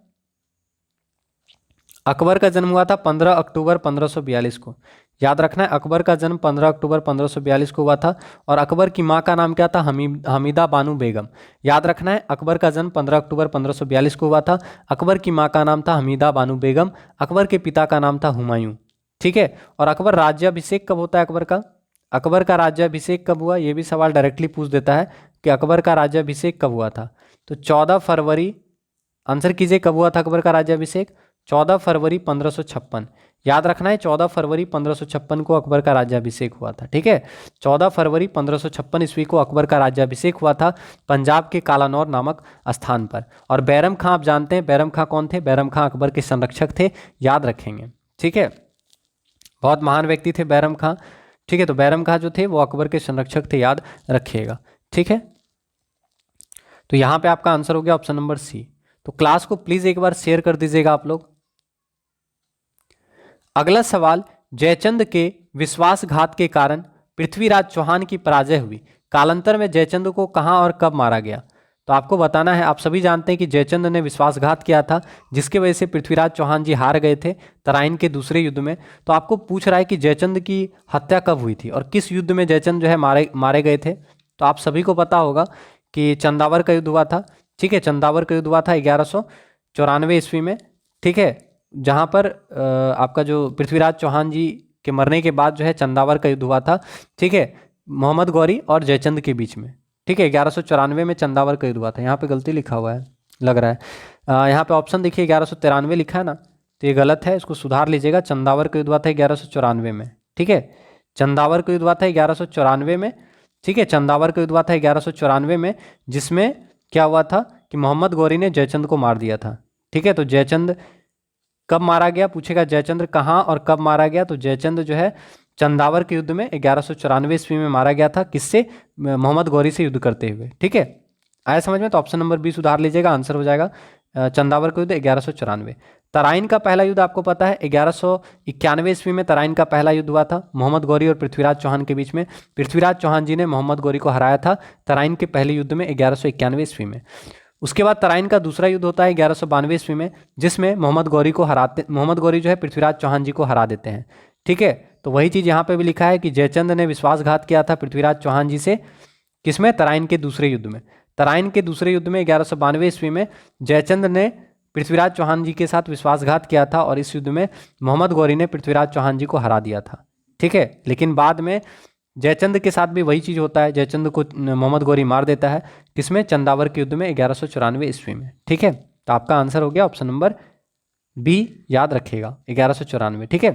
अकबर का जन्म हुआ था 15 अक्टूबर 1542 को। याद रखना है, अकबर का जन्म 15 अक्टूबर 1542 को हुआ था। और अकबर की माँ का नाम क्या था, हमीदा बानो बेगम। याद रखना है, अकबर का जन्म 15 अक्टूबर 1542 को हुआ था। अकबर की माँ का नाम था हमीदा बानो बेगम। अकबर के पिता का नाम था हुमायूं। ठीक है, और अकबर राज्याभिषेक कब होता है अकबर का? अकबर का राज्याभिषेक कब हुआ, ये भी सवाल डायरेक्टली पूछ देता है कि अकबर का राज्याभिषेक कब हुआ था। तो 14 फरवरी, आंसर कीजिए कब हुआ था अकबर का राज्याभिषेक? 14 फरवरी 1556। याद रखना है 14 फरवरी 1556 को अकबर का राज्याभिषेक हुआ था। ठीक है, 14 फरवरी 1556 ईस्वी को अकबर का राज्याभिषेक हुआ था पंजाब के कालानौर नामक स्थान पर। और बैरम खां आप जानते हैं, बैरम खां कौन थे? बैरम खां अकबर के संरक्षक थे, याद रखेंगे। ठीक है, बहुत महान व्यक्ति थे बैरम खां। ठीक है, तो बैरम खां जो थे वो अकबर के संरक्षक थे, याद रखिएगा। ठीक है, तो यहाँ पे आपका आंसर हो गया ऑप्शन नंबर सी। तो क्लास को प्लीज एक बार शेयर कर दीजिएगा आप लोग। अगला सवाल, जयचंद के विश्वासघात के कारण पृथ्वीराज चौहान की पराजय हुई। कालांतर में जयचंद को कहां और कब मारा गया? तो आपको बताना है, आप सभी जानते हैं कि जयचंद ने विश्वासघात किया था, जिसके वजह से पृथ्वीराज चौहान जी हार गए थे तराइन के दूसरे युद्ध में। तो आपको पूछ रहा है कि जयचंद की हत्या कब हुई थी और किस युद्ध में जयचंद जो है मारे गए थे। तो आप सभी को पता होगा कि चंदावर का युद्ध हुआ था। ठीक है, चंदावर का युद्ध हुआ था 1194 ईस्वी में। ठीक है, जहाँ पर आपका जो पृथ्वीराज चौहान जी के मरने के बाद जो है चंदावर का युद्ध हुआ था। ठीक है, मोहम्मद गौरी और जयचंद के बीच में। ठीक है, 1194 में चंदावर का युद्ध हुआ था। यहाँ पे गलती लिखा हुआ है लग रहा है, यहाँ पे ऑप्शन देखिए 1193 लिखा है ना, तो ये गलत है, इसको सुधार लीजिएगा। चंदावर का युद्ध हुआ था 1194 में। ठीक है, चंदावर का युद्ध हुआ था 1194 में। ठीक है, चंदावर का युद्ध हुआ था 1194 में, जिसमें क्या हुआ था कि मोहम्मद गौरी ने जयचंद को मार दिया था। ठीक है, तो जयचंद कब मारा गया, पूछेगा जयचंद्र कहाँ और कब मारा गया, तो जयचंद जो है चंदावर के युद्ध में 1194 ईस्वी में मारा गया था। किससे? मोहम्मद गौरी से युद्ध करते हुए। ठीक है, आया समझ में? तो ऑप्शन नंबर 20 सुधार लीजिएगा, आंसर हो जाएगा चंदावर का युद्ध 1194। तराइन का पहला युद्ध आपको पता है 1191 ईस्वी में तराइन का पहला युद्ध हुआ था मोहम्मद गौरी और पृथ्वीराज चौहान के बीच में। पृथ्वीराज चौहान जी ने मोहम्मद गौरी को हराया था तराइन के पहले युद्ध में 1191 ईस्वी में। उसके बाद तराइन का दूसरा युद्ध होता है 1192 ईस्वी में, जिसमें मोहम्मद गौरी जो है पृथ्वीराज चौहान जी को हरा देते हैं। ठीक है, तो वही चीज़ यहाँ पे भी लिखा है कि जयचंद ने विश्वासघात किया था पृथ्वीराज चौहान जी से, किसमें? तराइन के दूसरे युद्ध में। तराइन के दूसरे युद्ध में 1192 ईस्वी में जयचंद ने पृथ्वीराज चौहान जी के साथ विश्वासघात किया था और इस युद्ध में मोहम्मद गौरी ने पृथ्वीराज चौहान जी को हरा दिया था। ठीक है, लेकिन बाद में जयचंद के साथ भी वही चीज़ होता है, जयचंद को मोहम्मद गौरी मार देता है, किसमें? चंदावर के युद्ध में 1194 ईस्वी में। ठीक है, तो आपका आंसर हो गया ऑप्शन नंबर बी, याद रखिएगा 1194। ठीक है,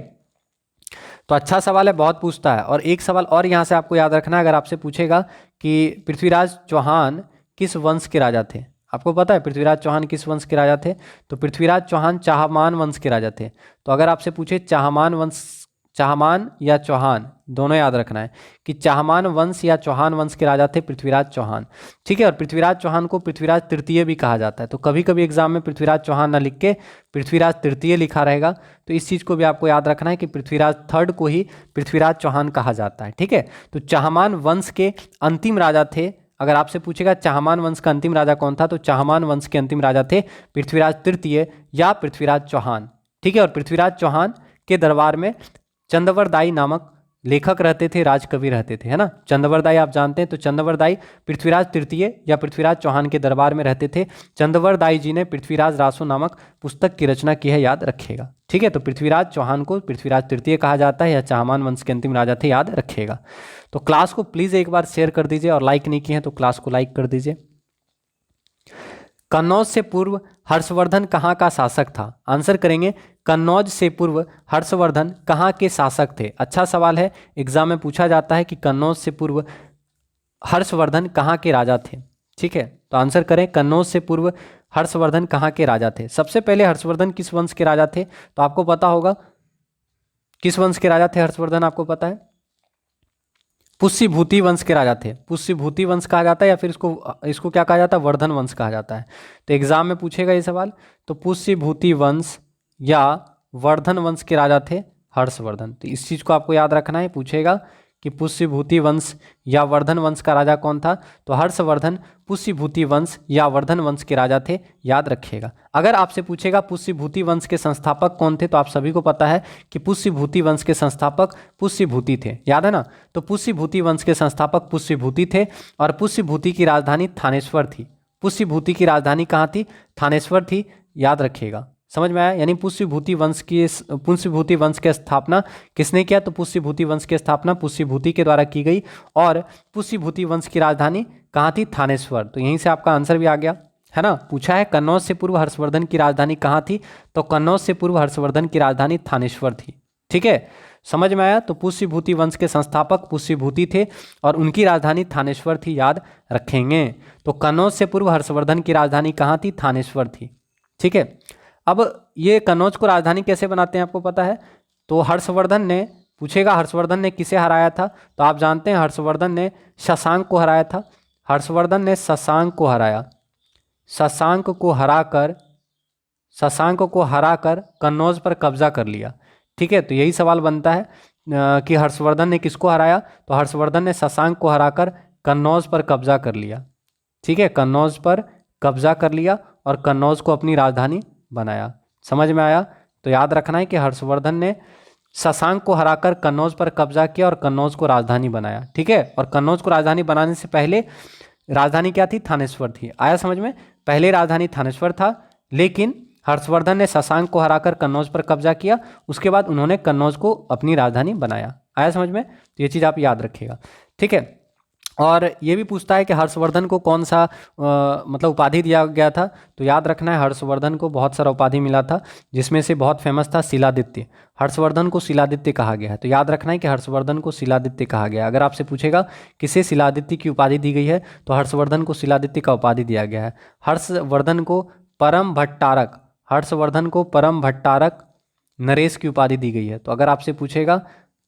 तो अच्छा सवाल है, बहुत पूछता है। और एक सवाल और यहाँ से आपको याद रखना है, अगर आपसे पूछेगा कि पृथ्वीराज चौहान किस वंश के राजा थे, आपको पता है पृथ्वीराज चौहान किस वंश के राजा थे? तो पृथ्वीराज चौहान चाहमान वंश के राजा थे। तो अगर आपसे पूछे चाहमान या चौहान, दोनों याद रखना है कि चाहमान वंश या चौहान वंश के राजा थे पृथ्वीराज चौहान। ठीक है, और पृथ्वीराज चौहान को पृथ्वीराज तृतीय भी कहा जाता है। तो कभी कभी एग्जाम में पृथ्वीराज चौहान ना लिख के पृथ्वीराज तृतीय लिखा रहेगा, तो इस चीज़ को भी आपको याद रखना है कि पृथ्वीराज थर्ड को ही पृथ्वीराज चौहान कहा जाता है। ठीक है, तो चाहमान वंश के अंतिम राजा थे। अगर आपसे पूछेगा चाहमान वंश का अंतिम राजा कौन था, तो चाहमान वंश के अंतिम राजा थे पृथ्वीराज तृतीय या पृथ्वीराज चौहान। ठीक है, और पृथ्वीराज चौहान के दरबार में चंदवरदाई नामक लेखक रहते थे, राजकवि रहते थे, है ना। चंदवरदाई आप जानते हैं, तो चंदवरदाई पृथ्वीराज तृतीय या पृथ्वीराज चौहान के दरबार में रहते थे। चंदवरदाई जी ने पृथ्वीराज रासो नामक पुस्तक की रचना की है, याद रखिएगा। ठीक है, तो पृथ्वीराज चौहान को पृथ्वीराज तृतीय कहा जाता है या चाहमान वंश के अंतिम राजा थे, याद रखिएगा। तो क्लास को प्लीज़ एक बार शेयर कर दीजिए, और लाइक नहीं किए हैं तो क्लास को लाइक कर दीजिए। कन्नौज से पूर्व हर्षवर्धन कहाँ का शासक था? आंसर करेंगे कन्नौज से पूर्व हर्षवर्धन कहाँ के शासक थे। अच्छा सवाल है, एग्जाम में पूछा जाता है कि कन्नौज से पूर्व हर्षवर्धन कहाँ के राजा थे। ठीक है, तो आंसर करें कन्नौज से पूर्व हर्षवर्धन कहाँ के राजा थे। सबसे पहले हर्षवर्धन किस वंश के राजा थे? तो आपको पता होगा किस वंश के राजा थे हर्षवर्धन, आपको पता है? पुष्यभूति वंश के राजा थे। पुष्यभूति वंश कहा जाता है, या फिर इसको क्या कहा जाता है? वर्धन वंश कहा जाता है। तो एग्जाम में पूछेगा ये सवाल, तो पुष्यभूति वंश या वर्धन वंश के राजा थे हर्षवर्धन। तो इस चीज़ को आपको याद रखना है, पूछेगा कि पुष्यभूति वंश या वर्धन वंश का राजा कौन था, तो हर्षवर्धन पुष्यभूति वंश या वर्धन वंश के राजा थे, याद रखिएगा। अगर आपसे पूछेगा पुष्यभूति वंश के संस्थापक कौन थे, तो आप सभी को पता है कि पुष्यभूति वंश के संस्थापक पुष्यभूति थे, याद है ना। तो पुष्यभूति वंश के संस्थापक पुष्यभूति थे, और पुष्यभूति की राजधानी थानेश्वर थी। पुष्यभूति की राजधानी कहाँ थी? थानेश्वर थी, याद रखिएगा। समझ में आया? यानी पुष्यभूति वंश की स्थापना किसने किया? तो पुष्यभूति वंश की स्थापना पुष्यभूति के द्वारा की गई, और पुष्यभूति वंश की राजधानी कहाँ थी? थानेश्वर। तो यहीं से आपका आंसर भी आ गया, है ना। पूछा है कन्नौज से पूर्व हर्षवर्धन की राजधानी कहाँ थी, तो कन्नौज से पूर्व हर्षवर्धन की राजधानी थानेश्वर थी। ठीक है, समझ में आया? तो पुष्यभूति वंश के संस्थापक पुष्यभूति थे और उनकी राजधानी थानेश्वर थी, याद रखेंगे। तो कन्नौज से पूर्व हर्षवर्धन की राजधानी कहाँ थी? थानेश्वर थी। ठीक है, अब ये कन्नौज को राजधानी कैसे बनाते हैं, आपको पता है? तो हर्षवर्धन ने, पूछेगा हर्षवर्धन ने किसे हराया था, तो आप जानते हैं हर्षवर्धन ने शशांक को हराया था। हर्षवर्धन ने शशांक को हराया। शशांक को हराकर कन्नौज पर कब्जा कर लिया। ठीक है, तो यही सवाल बनता है कि हर्षवर्धन ने किसको हराया, तो हर्षवर्धन ने शशांक को हराकर कन्नौज पर कब्जा कर लिया। ठीक है, कन्नौज पर कब्जा कर लिया और कन्नौज को अपनी राजधानी बनाया। समझ में आया? तो याद रखना है कि हर्षवर्धन ने शशांक को हराकर कन्नौज पर कब्जा किया और कन्नौज को राजधानी बनाया। ठीक है, और कन्नौज को राजधानी बनाने से पहले राजधानी क्या थी? थानेश्वर थी। आया समझ में? पहले राजधानी थानेश्वर था, लेकिन हर्षवर्धन ने शशांक को हराकर कन्नौज पर कब्जा किया, उसके बाद उन्होंने कन्नौज को अपनी राजधानी बनाया। आया समझ में? तो ये चीज़ आप याद रखिएगा। ठीक है, और ये भी पूछता है कि हर्षवर्धन को कौन सा मतलब उपाधि दिया गया था। तो याद रखना है हर्षवर्धन को बहुत सारा उपाधि मिला था, जिसमें से बहुत फेमस था शिलादित्य। हर्षवर्धन को शिलादित्य कहा गया है। तो याद रखना है कि हर्षवर्धन को शिलादित्य कहा गया है। अगर आपसे पूछेगा किसे शिलादित्य की उपाधि दी गई है, तो हर्षवर्धन को शिलादित्य का उपाधि दिया गया है। हर्षवर्धन को परम भट्टारक, हर्षवर्धन को परम भट्टारक नरेश की उपाधि दी गई है। तो अगर आपसे पूछेगा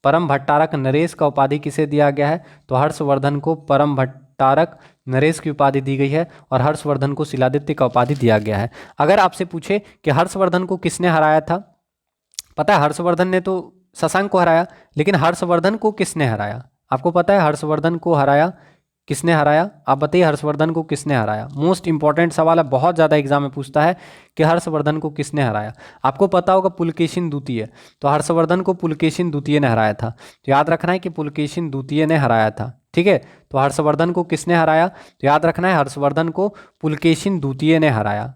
परम भट्टारक नरेश का उपाधि किसे दिया गया है, तो हर्षवर्धन को परम भट्टारक नरेश की उपाधि दी गई है और हर्षवर्धन को शिलादित्य का उपाधि दिया गया है। अगर आपसे पूछे कि हर्षवर्धन को किसने हराया था, पता है हर्षवर्धन ने तो शशांक को हराया, लेकिन हर्षवर्धन को किसने हराया? आपको पता है हर्षवर्धन को हराया किसने हराया? आप बताइए हर्षवर्धन को किसने हराया? मोस्ट इंपॉर्टेंट सवाल है, बहुत ज़्यादा एग्जाम में पूछता है कि हर्षवर्धन को किसने हराया। आपको पता होगा पुलकेशिन द्वितीय, तो हर्षवर्धन को पुलकेशिन द्वितीय ने हराया था। तो याद रखना है कि पुलकेशिन द्वितीय ने हराया था। ठीक है, तो हर्षवर्धन को किसने हराया? तो याद रखना है हर्षवर्धन को पुलकेशिन द्वितीय ने हराया।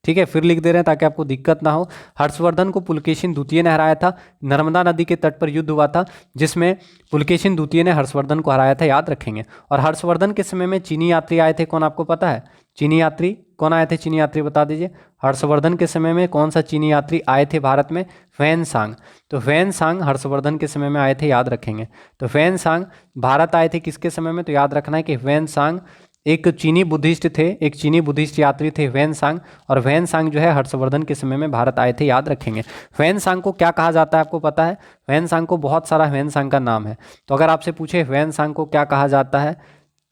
ठीक है, फिर लिख दे रहे हैं ताकि आपको दिक्कत ना हो। हर्षवर्धन को पुलकेशिन द्वितीय ने हराया था। नर्मदा नदी के तट पर युद्ध हुआ था, जिसमें पुलकेशिन द्वितीय ने हर्षवर्धन को हराया था, याद रखेंगे। और हर्षवर्धन के समय में चीनी यात्री आए थे, कौन आपको पता है? चीनी यात्री कौन आए थे? चीनी यात्री बता दीजिए। हर्षवर्धन के समय में कौन सा चीनी यात्री आए थे भारत में? ह्वेनसांग। तो ह्वेनसांग हर्षवर्धन के समय में आए थे, याद रखेंगे। तो ह्वेनसांग भारत आए थे किसके समय में? तो याद रखना है कि ह्वेनसांग एक चीनी बुद्धिस्ट थे, एक चीनी बुद्धिस्ट यात्री थे ह्वेनसांग, और ह्वेनसांग जो है हर्षवर्धन के समय में भारत आए थे, याद रखेंगे। ह्वेनसांग को क्या कहा जाता है आपको पता है? ह्वेनसांग को बहुत सारा ह्वेनसांग का नाम है। तो अगर आपसे पूछे ह्वेनसांग को क्या कहा जाता है,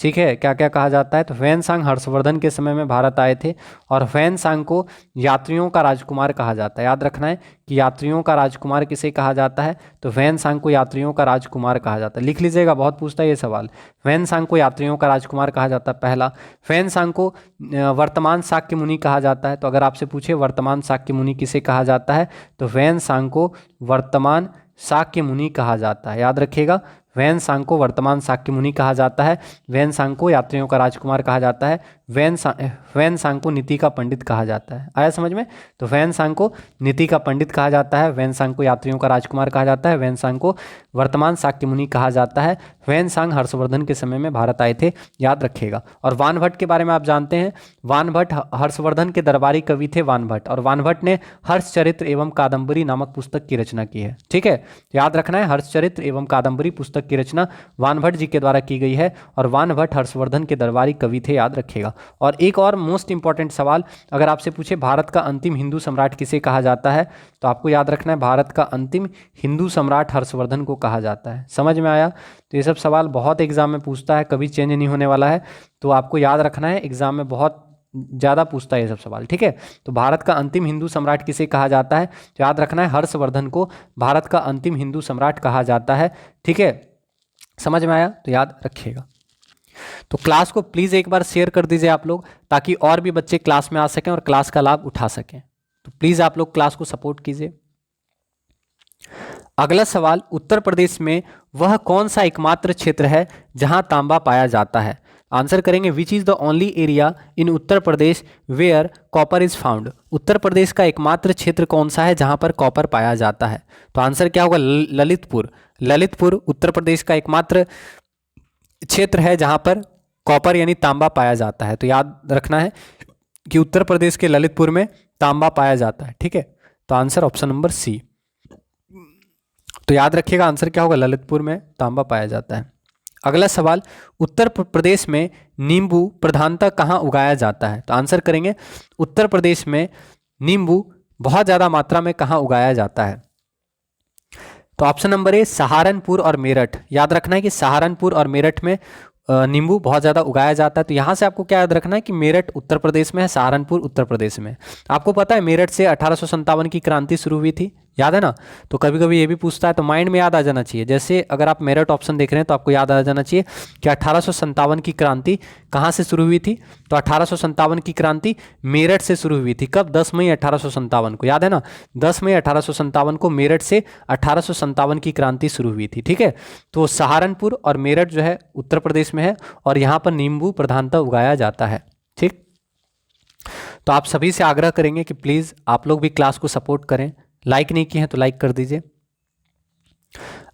ठीक है, क्या क्या कहा जाता है, तो ह्वेनसांग हर्षवर्धन के समय में भारत आए थे, और ह्वेनसांग को यात्रियों का राजकुमार कहा जाता है। याद रखना है कि यात्रियों का राजकुमार किसे कहा जाता है? तो ह्वेनसांग को यात्रियों का राजकुमार कहा जाता है। लिख लीजिएगा, बहुत पूछता है ये सवाल। ह्वेनसांग को यात्रियों का राजकुमार कहा जाता है, पहला। ह्वेनसांग को वर्तमान शाक्य मुनि कहा जाता है। तो अगर आपसे पूछे वर्तमान शाक्य मुनि किसे कहा जाता है, तो ह्वेनसांग को वर्तमान शाक्य मुनि कहा जाता है, याद रखिएगा। ह्वेनसांग को वर्तमान शाक्य मुनि कहा जाता है। ह्वेनसांग को यात्रियों का राजकुमार कहा जाता है। ह्वेनसांग को नीति का पंडित कहा जाता है। आया समझ में? तो ह्वेनसांग को नीति का पंडित कहा जाता है, ह्वेनसांग को यात्रियों का राजकुमार कहा जाता है, ह्वेनसांग को वर्तमान शाक्य मुनि कहा जाता है। ह्वेनसांग हर्षवर्धन के समय में भारत आए थे, याद रखिएगा। और वानभट्ट के बारे में आप जानते हैं, वानभट्ट हर्षवर्धन के दरबारी कवि थे वानभट्ट, और वानभट्ट ने हर्षचरित्र एवं कादम्बरी नामक पुस्तक की रचना की है। ठीक है, याद रखना है हर्षचरित्र एवं कादम्बरी पुस्तक की रचना वानभट्ट जी के द्वारा की गई है, और वानभट्ट हर्षवर्धन के दरबारी कवि थे, याद रखिएगा। और एक और मोस्ट इंपॉर्टेंट सवाल, अगर आपसे पूछे भारत का अंतिम हिंदू सम्राट किसे कहा जाता है, तो आपको याद रखना है भारत का अंतिम हिंदू सम्राट हर्षवर्धन को कहा जाता है। समझ में आया? तो ये सब सवाल बहुत एग्जाम में पूछता है, कभी चेंज नहीं होने वाला है, तो आपको याद रखना है, एग्जाम में बहुत ज़्यादा पूछता है ये सब सवाल। ठीक है, तो भारत का अंतिम हिंदू सम्राट किसे कहा जाता है, तो याद रखना है हर्षवर्धन को भारत का अंतिम हिंदू सम्राट कहा जाता है। ठीक है, समझ में आया? तो याद रखिएगा। तो क्लास को प्लीज़ एक बार शेयर कर दीजिए आप लोग, ताकि और भी बच्चे क्लास में आ सकें और क्लास का लाभ उठा सकें। तो प्लीज़ आप लोग क्लास को सपोर्ट कीजिए। अगला सवाल, उत्तर प्रदेश में वह कौन सा एकमात्र क्षेत्र है जहां तांबा पाया जाता है? आंसर करेंगे which is the only area in Uttar Pradesh where copper is found. Uttar Pradesh का एकमात्र क्षेत्र कौन सा है जहां पर कॉपर पाया जाता है? तो आंसर क्या होगा? ललितपुर। ललितपुर उत्तर प्रदेश का एकमात्र क्षेत्र है जहां पर कॉपर यानी तांबा पाया जाता है। तो याद रखना है कि उत्तर प्रदेश के ललितपुर में तांबा पाया जाता है। ठीक है, तो आंसर ऑप्शन नंबर सी। तो याद रखिएगा आंसर क्या होगा? ललितपुर में तांबा पाया जाता है। अगला सवाल, उत्तर प्रदेश में नींबू प्रधानतः कहाँ उगाया जाता है? तो आंसर करेंगे उत्तर प्रदेश में नींबू बहुत ज़्यादा मात्रा में कहाँ उगाया जाता है? तो ऑप्शन नंबर ए सहारनपुर और मेरठ। याद रखना है कि सहारनपुर और मेरठ में नींबू बहुत ज़्यादा उगाया जाता है। तो यहाँ से आपको क्या याद रखना है कि मेरठ उत्तर प्रदेश में है, सहारनपुर उत्तर प्रदेश में। आपको पता है मेरठ से 1857 की क्रांति शुरू हुई थी, याद है ना? तो कभी कभी ये भी पूछता है, तो माइंड में याद आ जाना चाहिए। जैसे अगर आप मेरठ ऑप्शन देख रहे हैं तो आपको याद आ जाना चाहिए कि 1857 की क्रांति कहाँ से शुरू हुई थी? तो 1857 की क्रांति मेरठ से शुरू हुई थी। कब? 10 मई 1857 को, याद है ना? 10 मई 1857 को मेरठ से 1857 की क्रांति शुरू हुई थी। ठीक है, तो सहारनपुर और मेरठ जो है उत्तर प्रदेश में है, और यहाँ पर नींबू प्रधानतः उगाया जाता है। ठीक, तो आप सभी से आग्रह करेंगे कि प्लीज़ आप लोग भी क्लास को सपोर्ट करें। लाइक नहीं किए हैं तो लाइक कर दीजिए।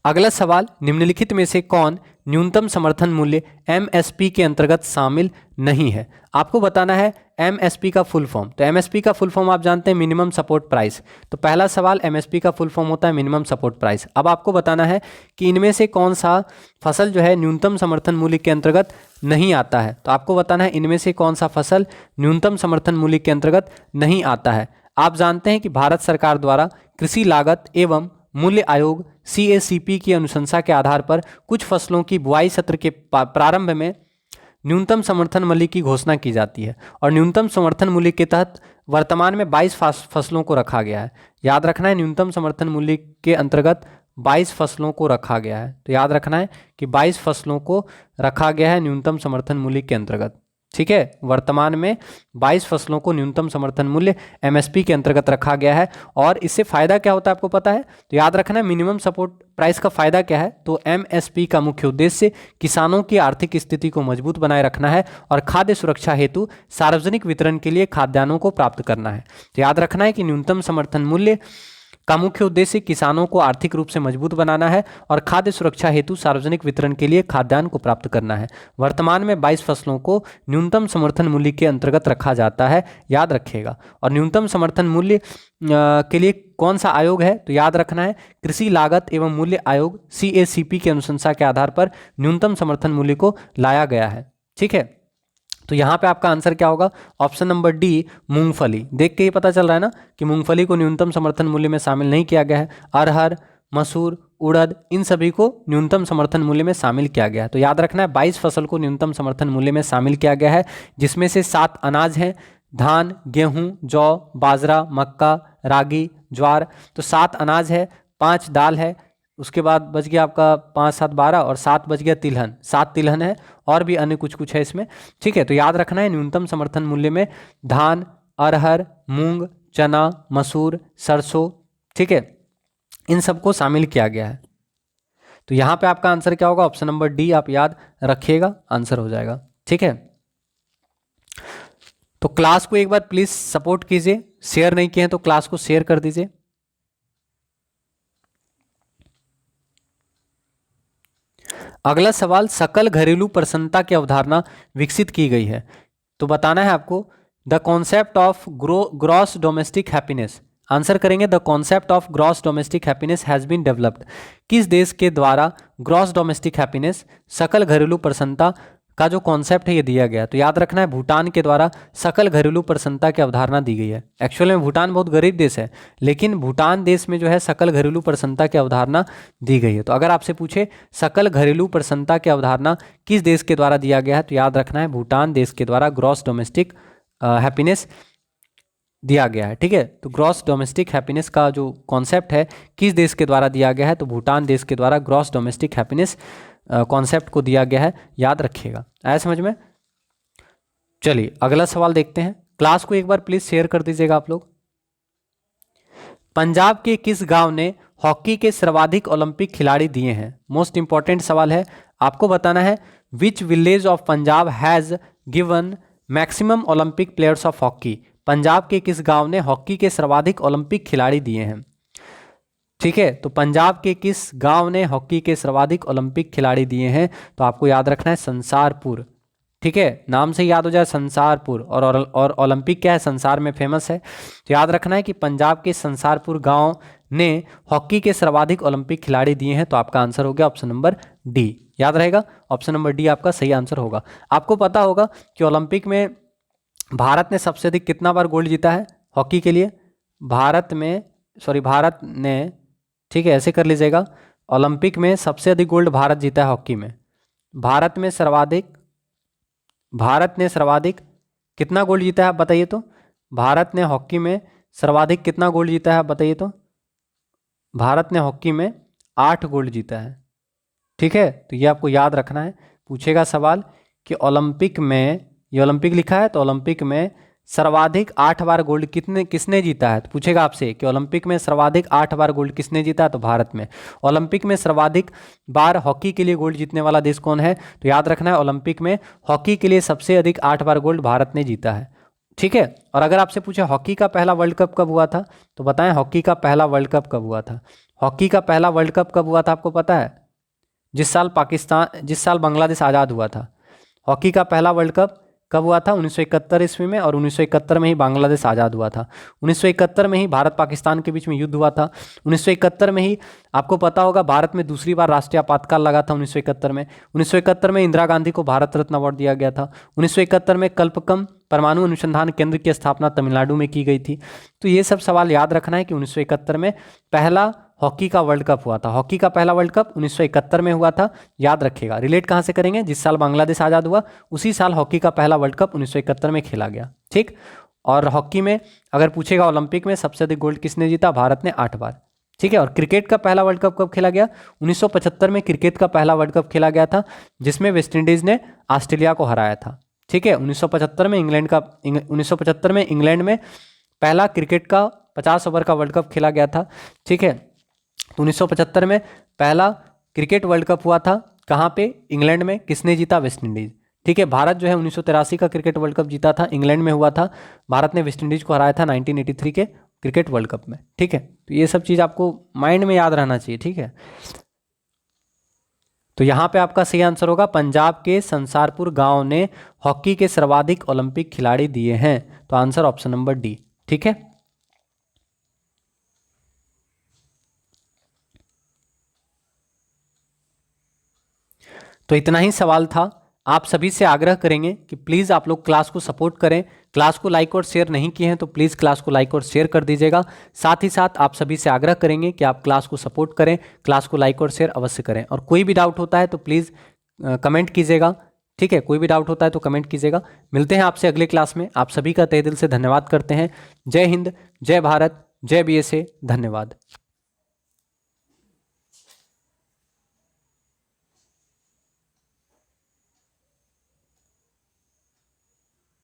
अगला सवाल, निम्नलिखित में से कौन न्यूनतम समर्थन मूल्य एमएसपी के अंतर्गत शामिल नहीं है? आपको बताना है एमएसपी का फुल फॉर्म। तो एमएसपी का फुल फॉर्म आप जानते हैं, मिनिमम सपोर्ट प्राइस। तो पहला सवाल, एमएसपी का फुल फॉर्म होता है मिनिमम सपोर्ट प्राइस। अब आपको बताना है कि इनमें से कौन सा फसल जो है न्यूनतम समर्थन मूल्य के अंतर्गत नहीं आता है। तो आपको बताना है इनमें से कौन सा फसल न्यूनतम समर्थन मूल्य के अंतर्गत नहीं आता है। आप जानते हैं कि भारत सरकार द्वारा कृषि लागत एवं मूल्य आयोग CACP की अनुशंसा के आधार पर कुछ फसलों की बुआई सत्र के प्रारंभ में न्यूनतम समर्थन मूल्य की घोषणा की जाती है और न्यूनतम समर्थन मूल्य के तहत वर्तमान में 22 फसलों को रखा गया है। याद रखना है न्यूनतम समर्थन मूल्य के अंतर्गत 22 फसलों को रखा गया है। तो याद रखना है कि 22 फसलों को रखा गया है न्यूनतम समर्थन मूल्य के अंतर्गत। ठीक है, वर्तमान में 22 फसलों को न्यूनतम समर्थन मूल्य MSP के अंतर्गत रखा गया है। और इससे फायदा क्या होता है आपको पता है? तो याद रखना है मिनिमम सपोर्ट प्राइस का फायदा क्या है? तो MSP का मुख्य उद्देश्य किसानों की आर्थिक स्थिति को मजबूत बनाए रखना है और खाद्य सुरक्षा हेतु सार्वजनिक वितरण के लिए खाद्यान्नों को प्राप्त करना है। तो याद रखना है कि न्यूनतम समर्थन मूल्य का मुख्य उद्देश्य किसानों को आर्थिक रूप से मजबूत बनाना है और खाद्य सुरक्षा हेतु सार्वजनिक वितरण के लिए खाद्यान्न को प्राप्त करना है। वर्तमान में 22 फसलों को न्यूनतम समर्थन मूल्य के अंतर्गत रखा जाता है, याद रखिएगा। और न्यूनतम समर्थन मूल्य के लिए कौन सा आयोग है? तो याद रखना है कृषि लागत एवं मूल्य आयोग CACP की अनुशंसा के आधार पर न्यूनतम समर्थन मूल्य को लाया गया है। ठीक है, तो यहाँ पे आपका आंसर क्या होगा? ऑप्शन नंबर डी, मूंगफली। देख के ही पता चल रहा है ना कि मूंगफली को न्यूनतम समर्थन मूल्य में शामिल नहीं किया गया है। अरहर, मसूर, उड़द, इन सभी को न्यूनतम समर्थन मूल्य में शामिल किया गया है। तो याद रखना है 22 फसल को न्यूनतम समर्थन मूल्य में शामिल किया गया है, जिसमें से 7 अनाज हैं, धान, गेहूँ, जौ, बाजरा, मक्का, रागी, ज्वार। तो 7 अनाज है, 5 दाल है, उसके बाद बच गया आपका 5, 7, 12 और 7 बच गया तिलहन। 7 तिलहन है और भी अन्य कुछ है इसमें। ठीक है, तो याद रखना है न्यूनतम समर्थन मूल्य में धान, अरहर, मूंग, चना, मसूर, सरसों, ठीक है, इन सबको शामिल किया गया है। तो यहाँ पे आपका आंसर क्या होगा? ऑप्शन नंबर डी आप याद रखिएगा, आंसर हो जाएगा। ठीक है, तो क्लास को एक बार प्लीज सपोर्ट कीजिए, शेयर नहीं किए हैं तो क्लास को शेयर कर दीजिए। अगला सवाल, सकल घरेलू प्रसन्नता की अवधारणा विकसित की गई है। तो बताना है आपको the concept of gross domestic happiness. Answer करेंगे the concept of gross domestic happiness has been developed. किस देश के द्वारा ग्रॉस डोमेस्टिक हैप्पीनेस, सकल घरेलू प्रसन्नता का जो कॉन्सेप्ट है ये दिया गया? तो याद रखना है भूटान के द्वारा सकल घरेलू प्रसन्नता की अवधारणा दी गई है। एक्चुअल में भूटान बहुत गरीब देश है, लेकिन भूटान देश में जो है सकल घरेलू प्रसन्नता की अवधारणा दी गई है। तो अगर आपसे पूछे सकल घरेलू प्रसन्नता की अवधारणा किस देश के द्वारा दिया गया है, तो याद रखना है भूटान देश के द्वारा ग्रॉस डोमेस्टिक हैप्पीनेस दिया गया है। ठीक है, तो ग्रॉस डोमेस्टिक हैप्पीनेस का जो कॉन्सेप्ट है किस देश के द्वारा दिया गया है? तो भूटान देश के द्वारा ग्रॉस डोमेस्टिक हैप्पीनेस कॉन्सेप्ट को दिया गया है, याद रखिएगा। आया समझ में? चलिए अगला सवाल देखते हैं। क्लास को एक बार प्लीज शेयर कर दीजिएगा आप लोग। पंजाब के किस गांव ने हॉकी के सर्वाधिक ओलंपिक खिलाड़ी दिए हैं? मोस्ट इंपॉर्टेंट सवाल है, आपको बताना है which village of Punjab has given maximum Olympic players of hockey. Punjab के किस गांव ने हॉकी के सर्वाधिक ओलंपिक खिलाड़ी दिए हैं? ठीक है, तो पंजाब के किस गांव ने हॉकी के सर्वाधिक ओलंपिक खिलाड़ी दिए हैं? तो आपको याद रखना है संसारपुर। ठीक है, नाम से याद हो जाए संसारपुर, और ओलंपिक क्या है? संसार में फेमस है। तो याद रखना है कि पंजाब के संसारपुर गांव ने हॉकी के सर्वाधिक ओलंपिक खिलाड़ी दिए हैं। तो आपका आंसर हो गया ऑप्शन नंबर डी, याद रहेगा, ऑप्शन नंबर डी आपका सही आंसर होगा। आपको पता होगा कि ओलंपिक में भारत ने सबसे अधिक कितना बार गोल्ड जीता है हॉकी के लिए? भारत ने, ठीक है ऐसे कर लीजिएगा, ओलंपिक में सबसे अधिक गोल्ड भारत जीता है हॉकी में। भारत ने सर्वाधिक कितना गोल्ड जीता है आप बताइए तो? भारत ने हॉकी में सर्वाधिक कितना गोल्ड जीता है आप बताइए तो? भारत ने हॉकी में 8 गोल्ड जीता है। ठीक है, तो ये आपको याद रखना है। पूछेगा सवाल कि ओलंपिक में, ये ओलंपिक लिखा है तो ओलंपिक में सर्वाधिक 8 बार गोल्ड किसने जीता है? तो पूछेगा आपसे कि ओलंपिक में सर्वाधिक 8 बार गोल्ड किसने जीता है? तो भारत में। ओलंपिक में सर्वाधिक बार हॉकी के लिए गोल्ड जीतने वाला देश कौन है? तो याद रखना है ओलंपिक में हॉकी के लिए सबसे अधिक 8 बार गोल्ड भारत ने जीता है। ठीक है, और अगर आपसे पूछे हॉकी का पहला वर्ल्ड कप कब हुआ था, तो बताएं हॉकी का पहला वर्ल्ड कप कब हुआ था? हॉकी का पहला वर्ल्ड कप कब हुआ था आपको पता है? जिस साल बांग्लादेश आज़ाद हुआ था। हॉकी का पहला वर्ल्ड कप कब हुआ था? 1971 ईस्वी में, और 1971 में ही बांग्लादेश आज़ाद हुआ था। 1971 में ही भारत पाकिस्तान के बीच में युद्ध हुआ था। 1971 में ही आपको पता होगा भारत में दूसरी बार राष्ट्रीय आपातकाल लगा था 1971 में। 1971 में इंदिरा गांधी को भारत रत्न अवार्ड दिया गया था। 1971 में कल्पकम परमाणु अनुसंधान केंद्र की स्थापना तमिलनाडु में की गई थी। तो ये सब सवाल याद रखना है कि 1971 में पहला हॉकी का वर्ल्ड कप हुआ था। हॉकी का पहला वर्ल्ड कप 1971 में हुआ था, याद रखिएगा। रिलेट कहाँ से करेंगे? जिस साल बांग्लादेश आज़ाद हुआ उसी साल हॉकी का पहला वर्ल्ड कप 1971 में खेला गया। ठीक। और हॉकी में अगर पूछेगा ओलंपिक में सबसे अधिक गोल्ड किसने जीता? भारत ने 8 बार। ठीक है। और क्रिकेट का पहला वर्ल्ड कप कब खेला गया? 1975 में क्रिकेट का पहला वर्ल्ड कप खेला गया था, जिसमें वेस्टइंडीज ने ऑस्ट्रेलिया को हराया था। ठीक है। 1975 में इंग्लैंड में पहला क्रिकेट का 50 ओवर का वर्ल्ड कप खेला गया था। ठीक है। 1975 में पहला क्रिकेट वर्ल्ड कप हुआ था, कहाँ पे? इंग्लैंड में। किसने जीता? वेस्टइंडीज। ठीक है। भारत जो है 1983 का क्रिकेट वर्ल्ड कप जीता था, इंग्लैंड में हुआ था। भारत ने वेस्टइंडीज को हराया था 1983 के क्रिकेट वर्ल्ड कप में। ठीक है। तो ये सब चीज़ आपको माइंड में याद रहना चाहिए। ठीक है। तो यहाँ पे आपका सही आंसर होगा पंजाब के संसारपुर गांव ने हॉकी के सर्वाधिक ओलंपिक खिलाड़ी दिए हैं। तो आंसर ऑप्शन नंबर डी। ठीक है। तो इतना ही सवाल था। आप सभी से आग्रह करेंगे कि प्लीज़ आप लोग क्लास को सपोर्ट करें। क्लास को लाइक और शेयर नहीं किए हैं तो प्लीज़ क्लास को लाइक और शेयर कर दीजिएगा। साथ ही साथ आप सभी से आग्रह करेंगे कि आप क्लास को सपोर्ट करें, क्लास को लाइक और शेयर अवश्य करें। और कोई भी डाउट होता है तो प्लीज़ कमेंट कीजिएगा। ठीक है। कोई भी डाउट होता है तो कमेंट कीजिएगा। मिलते हैं आपसे अगले क्लास में। आप सभी का तहे दिल से धन्यवाद करते हैं। जय हिंद, जय भारत, जय BSA। धन्यवाद।